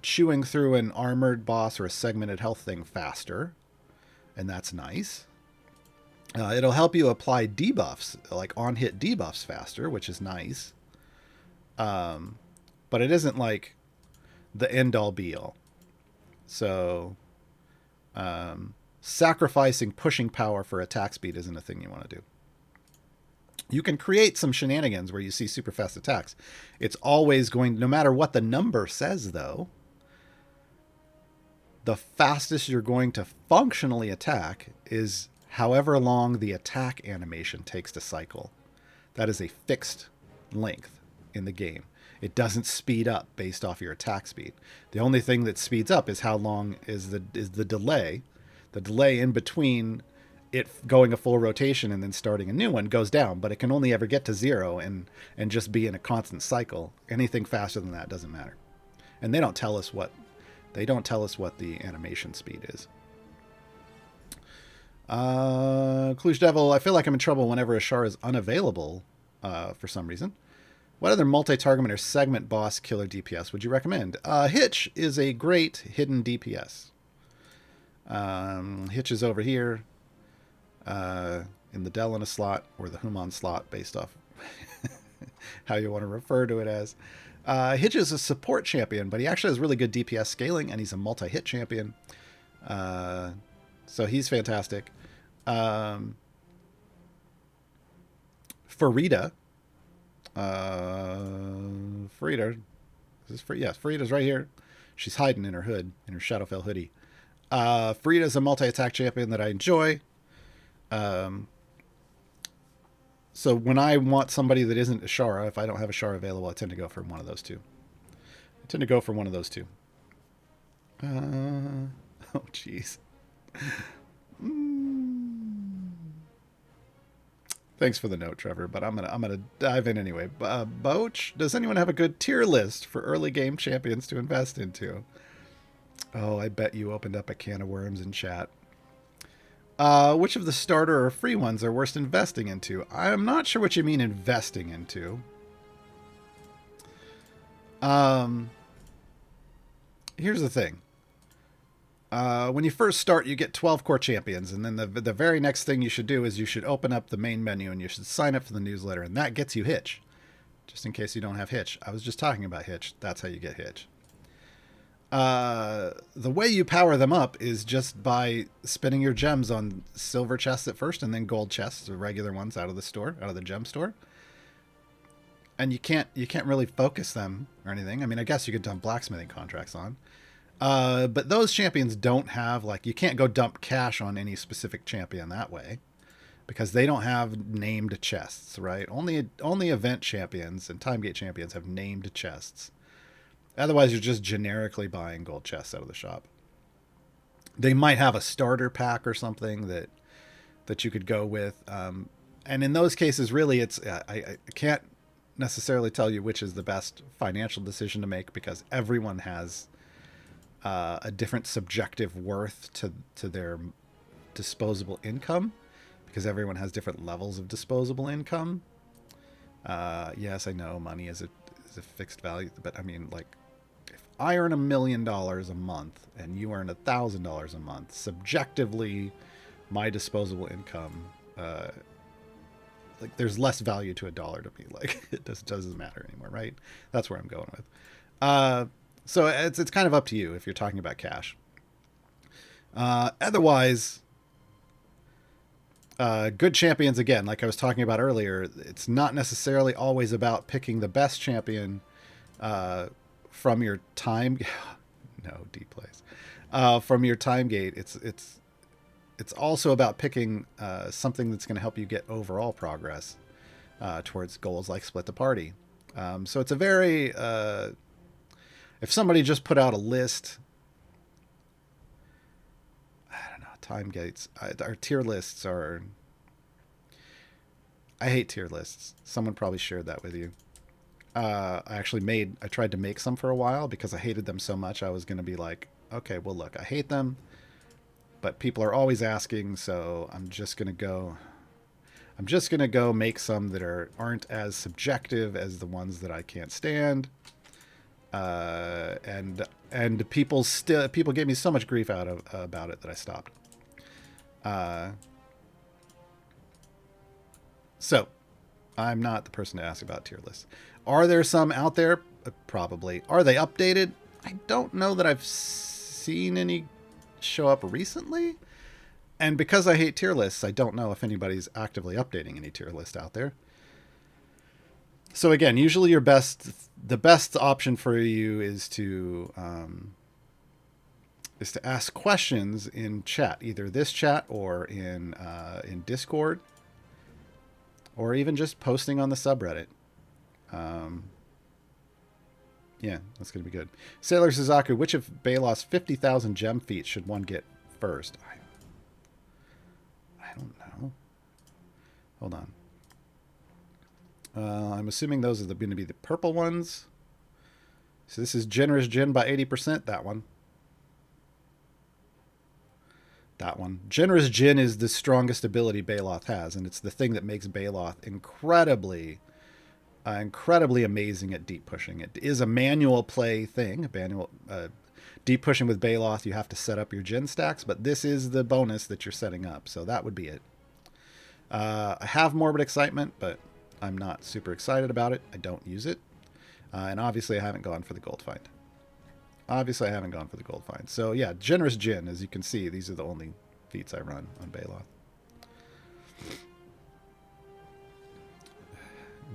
chewing through an armored boss or a segmented health thing faster. And that's nice. It'll help you apply debuffs, like on-hit debuffs faster, which is nice. But it isn't like the end-all be-all. So sacrificing pushing power for attack speed isn't a thing you want to do. You can create some shenanigans where you see super fast attacks. It's always going, no matter what the number says, though, the fastest you're going to functionally attack is however long the attack animation takes to cycle. That is a fixed length in the game. It doesn't speed up based off your attack speed. The only thing that speeds up is how long is the delay. The delay in between it going a full rotation and then starting a new one goes down, but it can only ever get to 0 and just be in a constant cycle. Anything faster than that doesn't matter. And they don't tell us what the animation speed is. Cluj Devil, I feel like I'm in trouble whenever a Char is unavailable for some reason. What other multi-target or segment boss killer DPS would you recommend? Hitch is a great hidden DPS. Hitch is over here in the Delana slot or the Human slot, based off how you want to refer to it as. Hitch is a support champion, but he actually has really good DPS scaling, and he's a multi-hit champion. So he's fantastic. Farida. Farida. Yes, Farida's right here. She's hiding in her hood, in her Shadowfell hoodie. Farida's a multi-attack champion that I enjoy. So when I want somebody that isn't a Shara, if I don't have a Shara available, I tend to go for one of those two. Oh, jeez. Thanks for the note, Trevor, but I'm gonna dive in anyway. Boach, does anyone have a good tier list for early game champions to invest into? Oh, I bet you opened up a can of worms in chat. Which of the starter or free ones are worth investing into? I'm not sure what you mean investing into. Here's the thing. When you first start, you get 12 core champions, and then the very next thing you should do is you should open up the main menu and you should sign up for the newsletter, and that gets you Hitch. Just in case you don't have Hitch. I was just talking about Hitch. That's how you get Hitch. The way you power them up is just by spending your gems on silver chests at first, and then gold chests, or regular ones out of the store, out of the gem store. And you can't really focus them or anything. I mean, I guess you could dump blacksmithing contracts on. But those champions don't have, like, you can't go dump cash on any specific champion that way, because they don't have named chests, right? Only event champions and time gate champions have named chests. Otherwise, you're just generically buying gold chests out of the shop. They might have a starter pack or something that you could go with. And in those cases, really, it's I can't necessarily tell you which is the best financial decision to make, because everyone has a different subjective worth to their disposable income, because everyone has different levels of disposable income. Yes, I know money is a fixed value, but I mean, like, if I earn $1 million a month and you earn $1,000 a month, subjectively, my disposable income, like there's less value to $1 to me. Like it just doesn't matter anymore, right? That's where I'm going with. So it's kind of up to you if you're talking about cash. Otherwise, good champions, again, like I was talking about earlier, it's not necessarily always about picking the best champion from your time. No, deep plays. From your time gate. It's also about picking something that's going to help you get overall progress towards goals like split the party. So it's a very... if somebody just put out a list... time gates, our tier lists are... I hate tier lists. Someone probably shared that with you. I tried to make some for a while because I hated them so much. I was going to be like, okay, well, look, I hate them, but people are always asking, so I'm just going to go make some that aren't as subjective as the ones that I can't stand. And people gave me so much grief about it that I stopped. So I'm not the person to ask about tier lists. Are there some out there? Probably. Are they updated? I don't know that I've seen any show up recently. And because I hate tier lists, I don't know if anybody's actively updating any tier list out there. So again, usually the best option for you is to ask questions in chat, either this chat or in Discord, or even just posting on the subreddit. Yeah, that's going to be good. Sailor Suzaku, which of Baylot's 50,000 gem feats should one get first? I don't know. Hold on. I'm assuming those are going to be the purple ones. So this is Generous Gin by 80%. That one. That one. Generous Gin is the strongest ability Baloth has, and it's the thing that makes Baloth incredibly amazing at deep pushing. It is a manual play thing. Deep pushing with Baloth, you have to set up your Gin stacks, but this is the bonus that you're setting up, so that would be it. I have Morbid Excitement, but I'm not super excited about it. I don't use it. And obviously I haven't gone for the gold find. So yeah, Generous Gin, as you can see, these are the only feats I run on Baloth.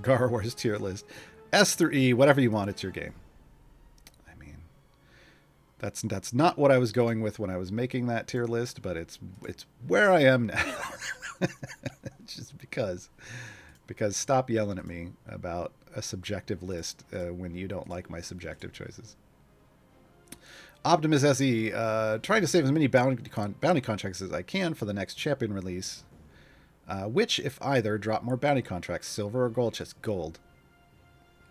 Gaarawarr's tier list. S through E, whatever you want, it's your game. I mean, that's not what I was going with when I was making that tier list, but it's where I am now. Just because stop yelling at me about a subjective list when you don't like my subjective choices. Optimus SE, trying to save as many bounty contracts as I can for the next champion release. Which, if either, drop more bounty contracts, silver or gold chests? Gold.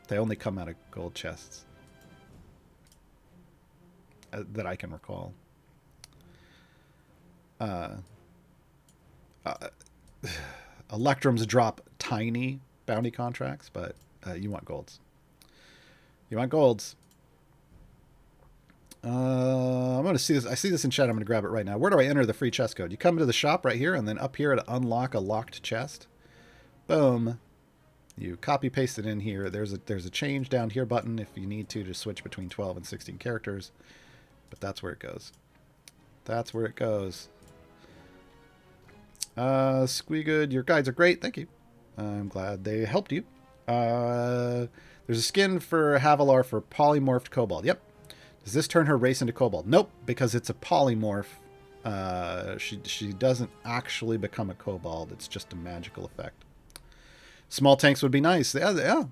They only come out of gold chests. That I can recall. Electrums drop tiny bounty contracts, but you want golds. I'm going to see this. I see this in chat. I'm going to grab it right now. Where do I enter the free chest code? You come into the shop right here, and then up here to unlock a locked chest. Boom. You copy paste it in here. There's a change down here button if you need to switch between 12 and 16 characters. But that's where it goes. Squeegood, your guides are great. Thank you. I'm glad they helped you. There's a skin for Havilar for polymorphed kobold. Yep. Does this turn her race into kobold? Nope, because it's a polymorph. She doesn't actually become a kobold. It's just a magical effect. Small tanks would be nice. Yeah.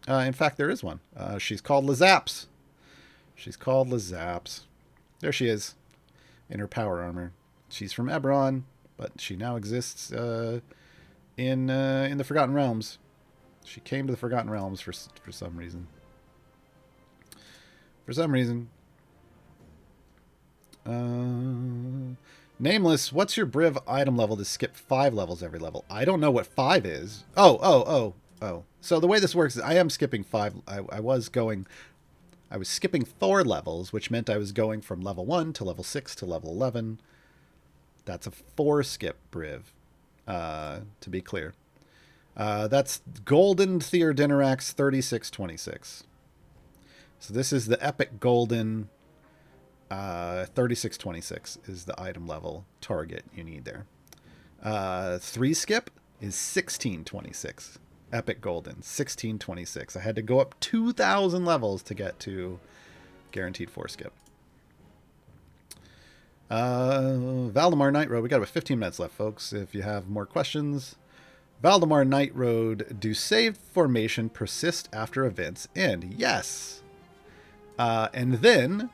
In fact, there is one. She's called Lazaps. There she is in her power armor. She's from Eberron, but she now exists in the Forgotten Realms. She came to the Forgotten Realms for some reason. Nameless, what's your Briv item level to skip 5 levels every level? I don't know what 5 is. Oh. So the way this works is I am skipping 5. I was skipping 4 levels, which meant I was going from level 1 to level 6 to level 11. That's a 4-skip Briv, to be clear. That's Golden Theodinorax 3626. So this is the Epic Golden 3626 is the item level target you need there. 3-skip is 1626. Epic Golden, 1626. I had to go up 2,000 levels to get to guaranteed 4-skip. Valdemar Night Road. We got about 15 minutes left, folks. If you have more questions. Valdemar Night Road. Do saved formation persist after events end? Yes. And then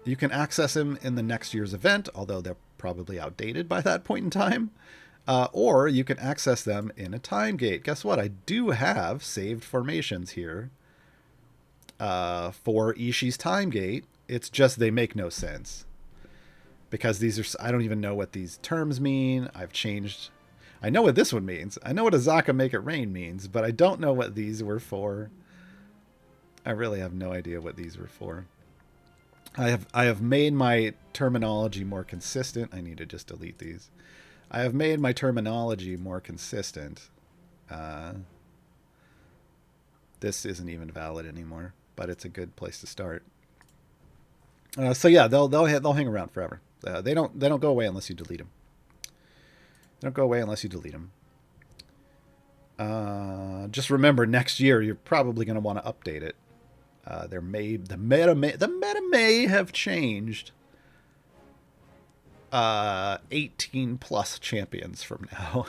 you can access them in the next year's event, although they're probably outdated by that point in time. Or you can access them in a time gate. Guess what? I do have saved formations here for Ishii's time gate. It's just they make no sense. Because these are, I don't even know what these terms mean. I've changed. I know what this one means. I know what Azaka Make It Rain means, but I don't know what these were for. I really have no idea what these were for. I have made my terminology more consistent. I need to just delete these. I have made my terminology more consistent. This isn't even valid anymore, but it's a good place to start. So yeah, they'll hang around forever. They don't go away unless you delete them. They don't go away unless you delete them. Just remember, next year you're probably going to want to update it. The meta may have changed. 18 plus champions from now.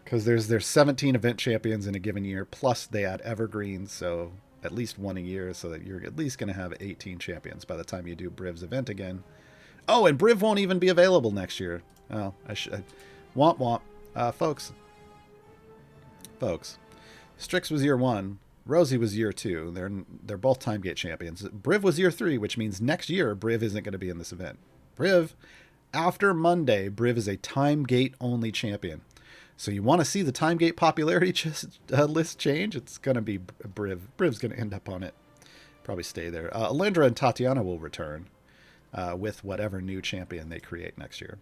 Because there's 17 event champions in a given year, plus they add evergreens, so at least one a year, so that you're at least going to have 18 champions by the time you do Briv's event again. Oh, and Briv won't even be available next year. Oh, womp womp. Folks. Strix was year 1. Rosie was year 2. They're both time gate champions. Briv was year 3, which means next year Briv isn't going to be in this event. Briv, after Monday, Briv is a time gate only champion. So you want to see the time gate popularity list change? It's going to be Briv. Briv's going to end up on it. Probably stay there. Alindra and Tatiana will return with whatever new champion they create next year.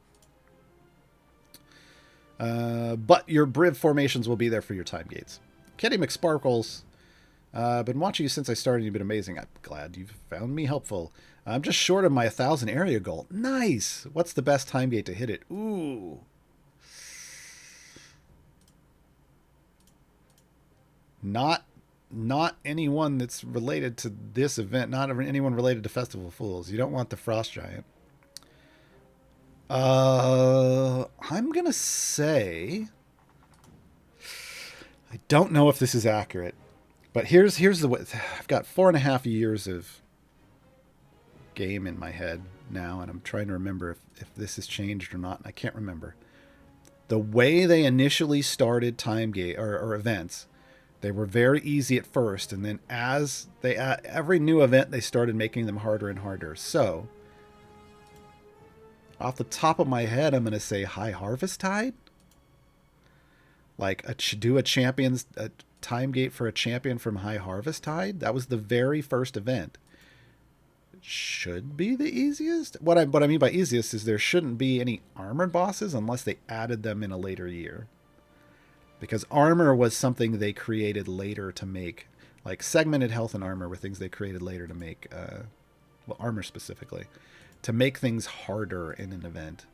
But your Briv formations will be there for your time gates. Kitty McSparkles, been watching you since I started. You've been amazing. I'm glad you've found me helpful. I'm just short of my 1,000 area goal. Nice. What's the best time gate to hit it? Ooh. Not anyone that's related to this event. Not anyone related to Festival of Fools. You don't want the Frost Giant. I'm gonna say, I don't know if this is accurate, but here's the way. I've got 4.5 years of game in my head now, and I'm trying to remember if this has changed or not. And I can't remember. The way they initially started time gate or events, they were very easy at first, and then as every new event, they started making them harder and harder. So, off the top of my head, I'm going to say High Harvest Tide. Like, do a time gate for a champion from High Harvest Tide. That was the very first event. It should be the easiest. What I mean by easiest is there shouldn't be any armored bosses unless they added them in a later year. Because armor was something they created later to make. Like, segmented health and armor were things they created later to make, armor specifically, to make things harder in an event.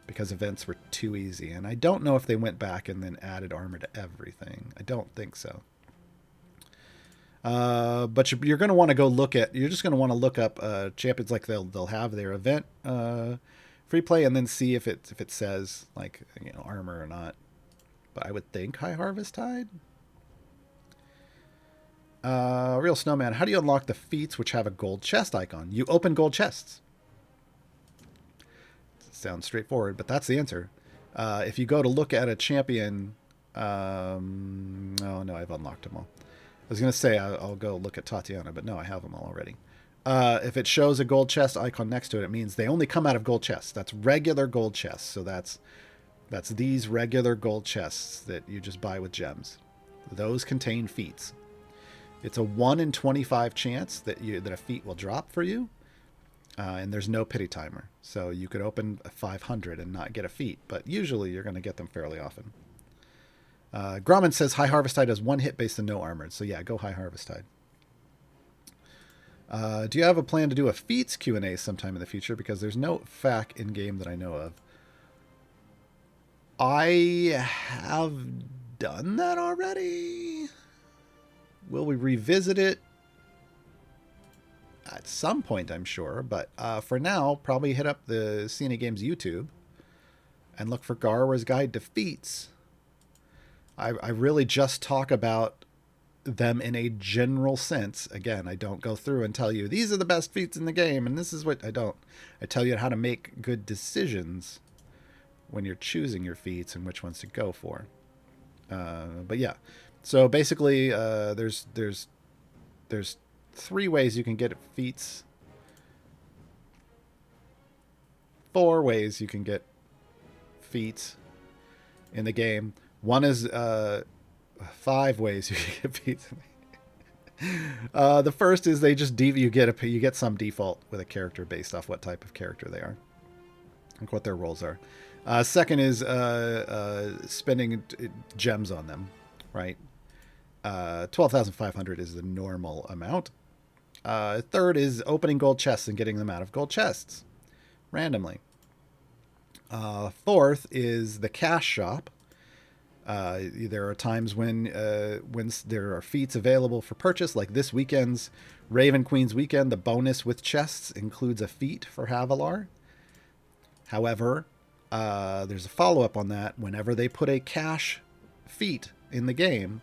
Because events were too easy. And I don't know if they went back and then added armor to everything. I don't think so. But you're going to want to go look at, you're just going to want to look up champions. Like they'll have their event free play, and then see if it says, like, armor or not. But I would think High Harvest Tide. Real Snowman, how do you unlock the feats which have a gold chest icon? You open gold chests. Sounds straightforward, but that's the answer. If you go to look at a champion, oh no, I've unlocked them all. I was gonna say I'll go look at Tatiana, but no, I have them all already. If it shows a gold chest icon next to it, it means they only come out of gold chests. That's regular gold chests. So that's these regular gold chests that you just buy with gems. Those contain feats. It's a 1 in 25 chance that a feat will drop for you. And there's no pity timer. So you could open a 500 and not get a feat, but usually you're going to get them fairly often. Grumman says High Harvest Tide has 1 hit based and no armored. So yeah, go High Harvest Tide. Do you have a plan to do a feats Q&A sometime in the future? Because there's no FAQ in-game that I know of. I have done that already. Will we revisit it? At some point, I'm sure. But for now, probably hit up the CNA Games YouTube and look for Gaarawarr's Guide to Feats. I really just talk about them in a general sense. Again, I don't go through and tell you these are the best feats in the game and this is what I don't. I tell you how to make good decisions when you're choosing your feats and which ones to go for. But yeah, so basically there's 3 ways you can get feats. 4 ways you can get feats in the game. One is 5 ways you can get feats. The first is they just you get some default with a character based off what type of character they are, like what their roles are. Second is spending gems on them, right? 12,500 is the normal amount. Third is opening gold chests and getting them out of gold chests randomly. Fourth is the cash shop. There are times when there are feats available for purchase, like this weekend's Raven Queen's weekend. The bonus with chests includes a feat for Havilar. However, there's a follow-up on that. Whenever they put a cash feat in the game,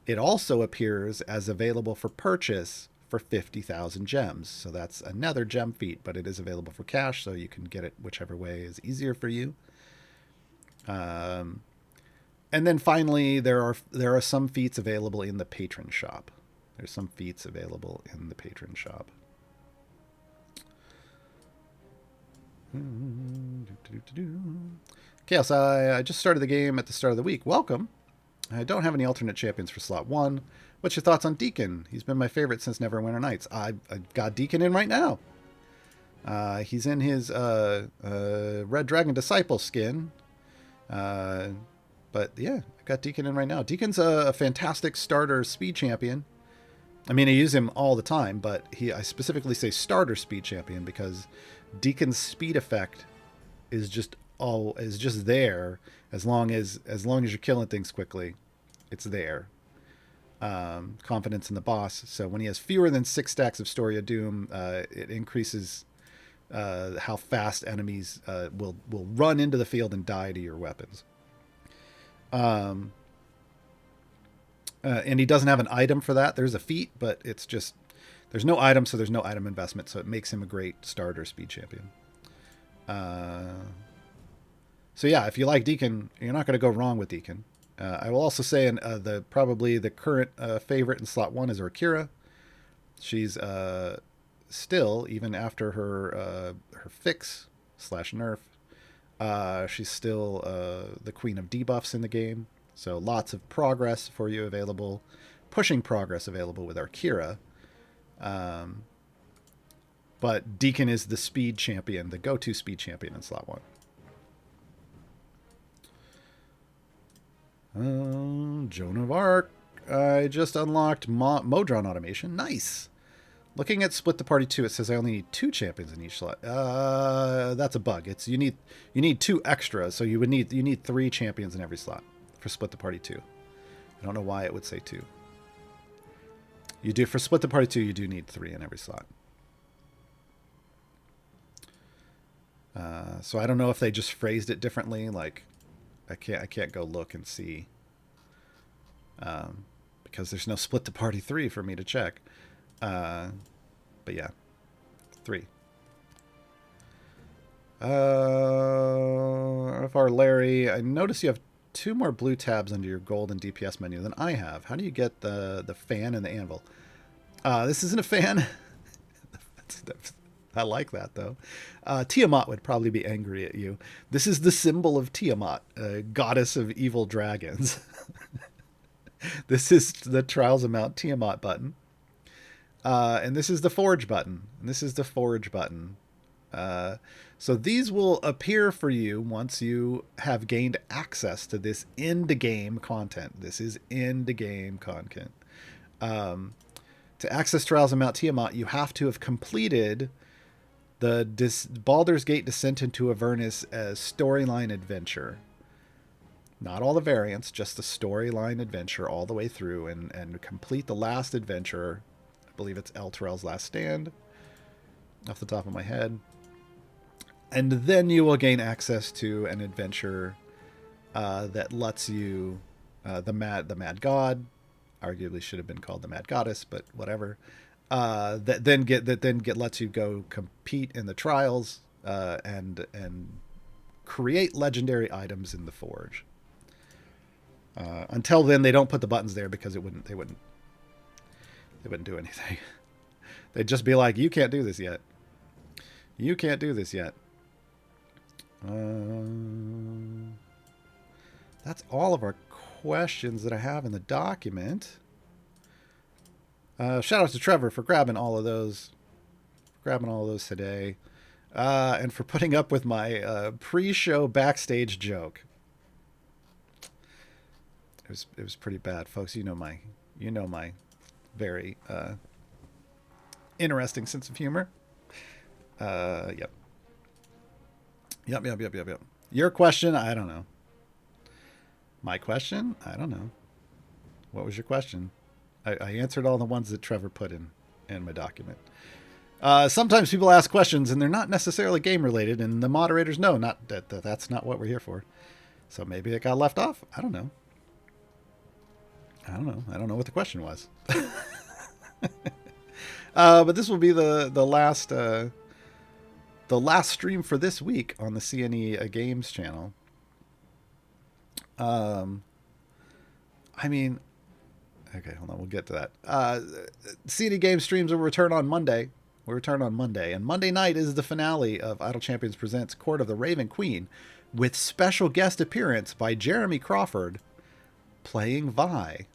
it also appears as available for purchase for 50,000 gems. So that's another gem feat, but it is available for cash, so you can get it whichever way is easier for you. And then finally, there are some feats available in the patron shop. There's some feats available in the patron shop. Chaos, I just started the game at the start of the week. Welcome. I don't have any alternate champions for slot 1. What's your thoughts on Deacon? He's been my favorite since Neverwinter Nights. I've got Deacon in right now. He's in his Red Dragon Disciple skin. But yeah, I got Deacon in right now. Deacon's a fantastic starter speed champion. I mean, I use him all the time, but I specifically say starter speed champion because Deacon's speed effect is just there as long as you're killing things quickly. It's there. Confidence in the boss. So when he has fewer than 6 stacks of Story of Doom, it increases how fast enemies will run into the field and die to your weapons. And he doesn't have an item for that. There's a feat, but it's just there's no item, so there's no item investment, so it makes him a great starter speed champion. So yeah, if you like Deacon, you're not going to go wrong with Deacon. I will also say probably the current favorite in slot 1 is Orkira. She's still, even after her fix / nerf, she's still the queen of debuffs in the game. So lots of progress for you available. Pushing progress available with Orkira. But Deacon is the speed champion, the go-to speed champion in slot 1. Joan of Arc. I just unlocked Modron automation. Nice. Looking at Split the Party 2, it says I only need 2 champions in each slot. That's a bug. It's you need 2 extras, so you need 3 champions in every slot for Split the Party 2. I don't know why it would say 2. You do for Split the Party 2, you do need 3 in every slot. So I don't know if they just phrased it differently. Like, I can't go look and see because there's no Split the Party 3 for me to check. But yeah, 3. FR Larry, I notice you have 2 more blue tabs under your gold and DPS menu than I have. How do you get the fan and the anvil? This isn't a fan. I like that, though. Tiamat would probably be angry at you. This is the symbol of Tiamat, goddess of evil dragons. This is the Trials of Mount Tiamat button. And this is the forge button. So these will appear for you once you have gained access to this end-game content. This is end-game content. To access Trials of Mount Tiamat, you have to have completed the Baldur's Gate Descent into Avernus as storyline adventure. Not all the variants, just the storyline adventure all the way through, and complete the last adventure. I believe it's Elturel's Last Stand, off the top of my head. And then you will gain access to an adventure that lets you, the Mad God, arguably should have been called the Mad Goddess, but whatever. That then lets you go compete in the trials and create legendary items in the Forge. Until then, they don't put the buttons there because they wouldn't do anything. They'd just be like, "You can't do this yet. You can't do this yet." That's all of our questions that I have in the document. Shout out to Trevor for grabbing all of those today, and for putting up with my pre-show backstage joke. It was pretty bad, folks. You know my very interesting sense of humor. Yep. Your question, I don't know. My question, I don't know. What was your question? I answered all the ones that Trevor put in my document. Sometimes people ask questions and they're not necessarily game related, and the moderators know that's not what we're here for. So maybe it got left off. I don't know. I don't know what the question was. But this will be the last stream for this week on the CNE Games channel. I mean, okay, hold on, we'll get to that. CNE Games streams will return on Monday. And Monday night is the finale of Idle Champions Presents Court of the Raven Queen, with special guest appearance by Jeremy Crawford playing Vi.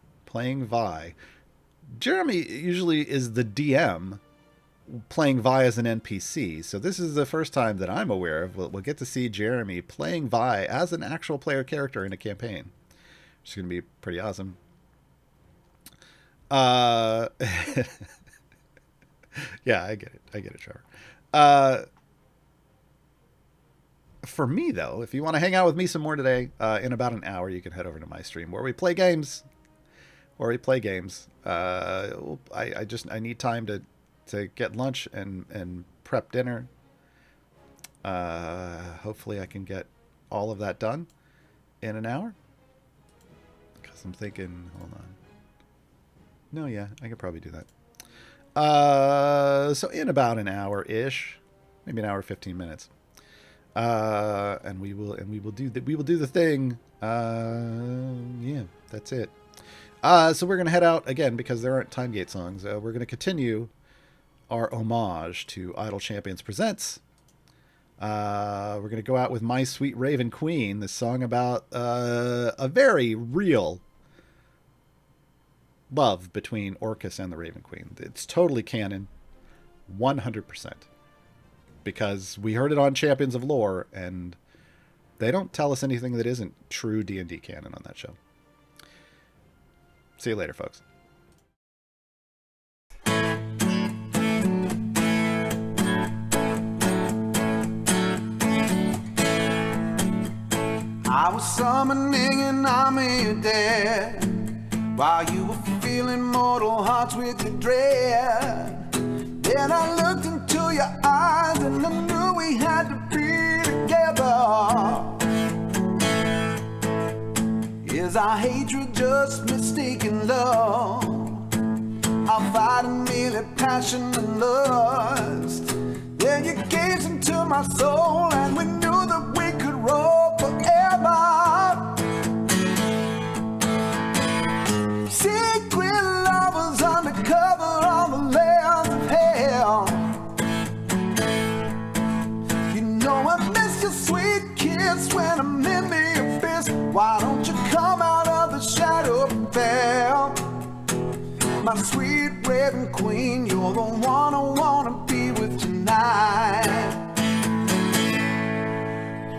Jeremy usually is the DM playing Vi as an NPC, so this is the first time that I'm aware of. We'll get to see Jeremy playing Vi as an actual player character in a campaign, which is going to be pretty awesome. Yeah, I get it, Trevor. For me, though, if you want to hang out with me some more today, in about an hour, you can head over to my stream where we play games. I need time to get lunch and prep dinner. Hopefully I can get all of that done in an hour. Because I'm thinking, hold on. No, yeah, I could probably do that. So in about an hour-ish, maybe an hour 15 minutes. And we will do the thing. Yeah, that's it. So we're going to head out again because there aren't Time Gate songs. We're going to continue our homage to Idle Champions Presents. We're going to go out with My Sweet Raven Queen, the song about a very real love between Orcus and the Raven Queen. It's totally canon, 100%. Because we heard it on Champions of Lore, and they don't tell us anything that isn't true D&D canon on that show. See you later, folks. I was summoning an army of dead while you were feeling mortal hearts with your dread. Then I looked into your eyes and I knew we had to be together. Is our hatred just mistaken love? Our fighting merely passion and lust? Then you gazed into my soul and we knew that we could roll forever. Secret lovers undercover on the lands of hell. You know I miss your sweet kiss when I'm in the abyss. Why don't you come out of the shadow and veil? My sweet sweet raving queen, you're the one I wanna be with tonight.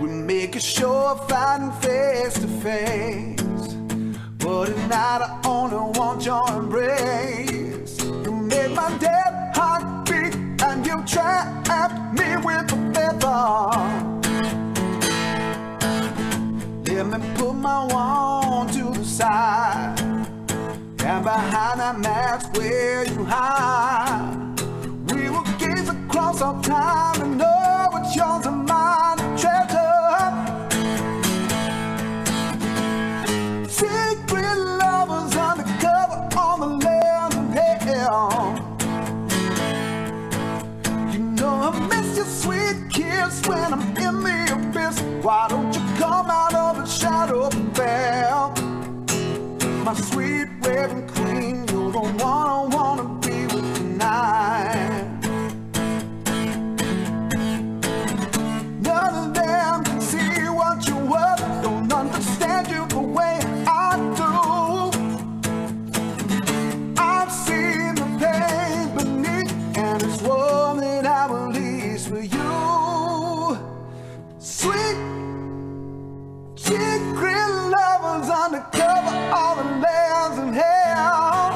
We make a show of fighting face to face, but tonight I only want your embrace. You made my dead heart beat, and you trapped me with a feather. Let me put my wand to the side, and behind that mask where you hide, we will gaze across our time and know it's yours and mine, treasure. Secret lovers undercover on the land of hell. You know I miss your sweet kiss when I'm in the abyss. Why don't you come out of the shadow and veil? My sweet raving queen, you're the one I wanna be with tonight. None of them can see what you're worth, don't understand you the way I do. I've seen the pain beneath, and it's one that I will release for you. Sweet secret lovers undercover all the lands of hell.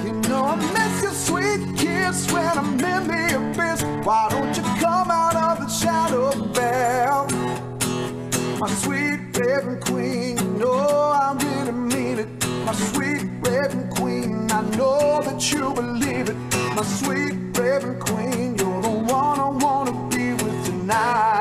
You know I miss your sweet kiss when I'm in the abyss. Why don't you come out of the shadow veil? My sweet raving queen, you know I really mean it. My sweet raving queen, I know that you believe it. My sweet raving queen, you're the one I wanna be with tonight.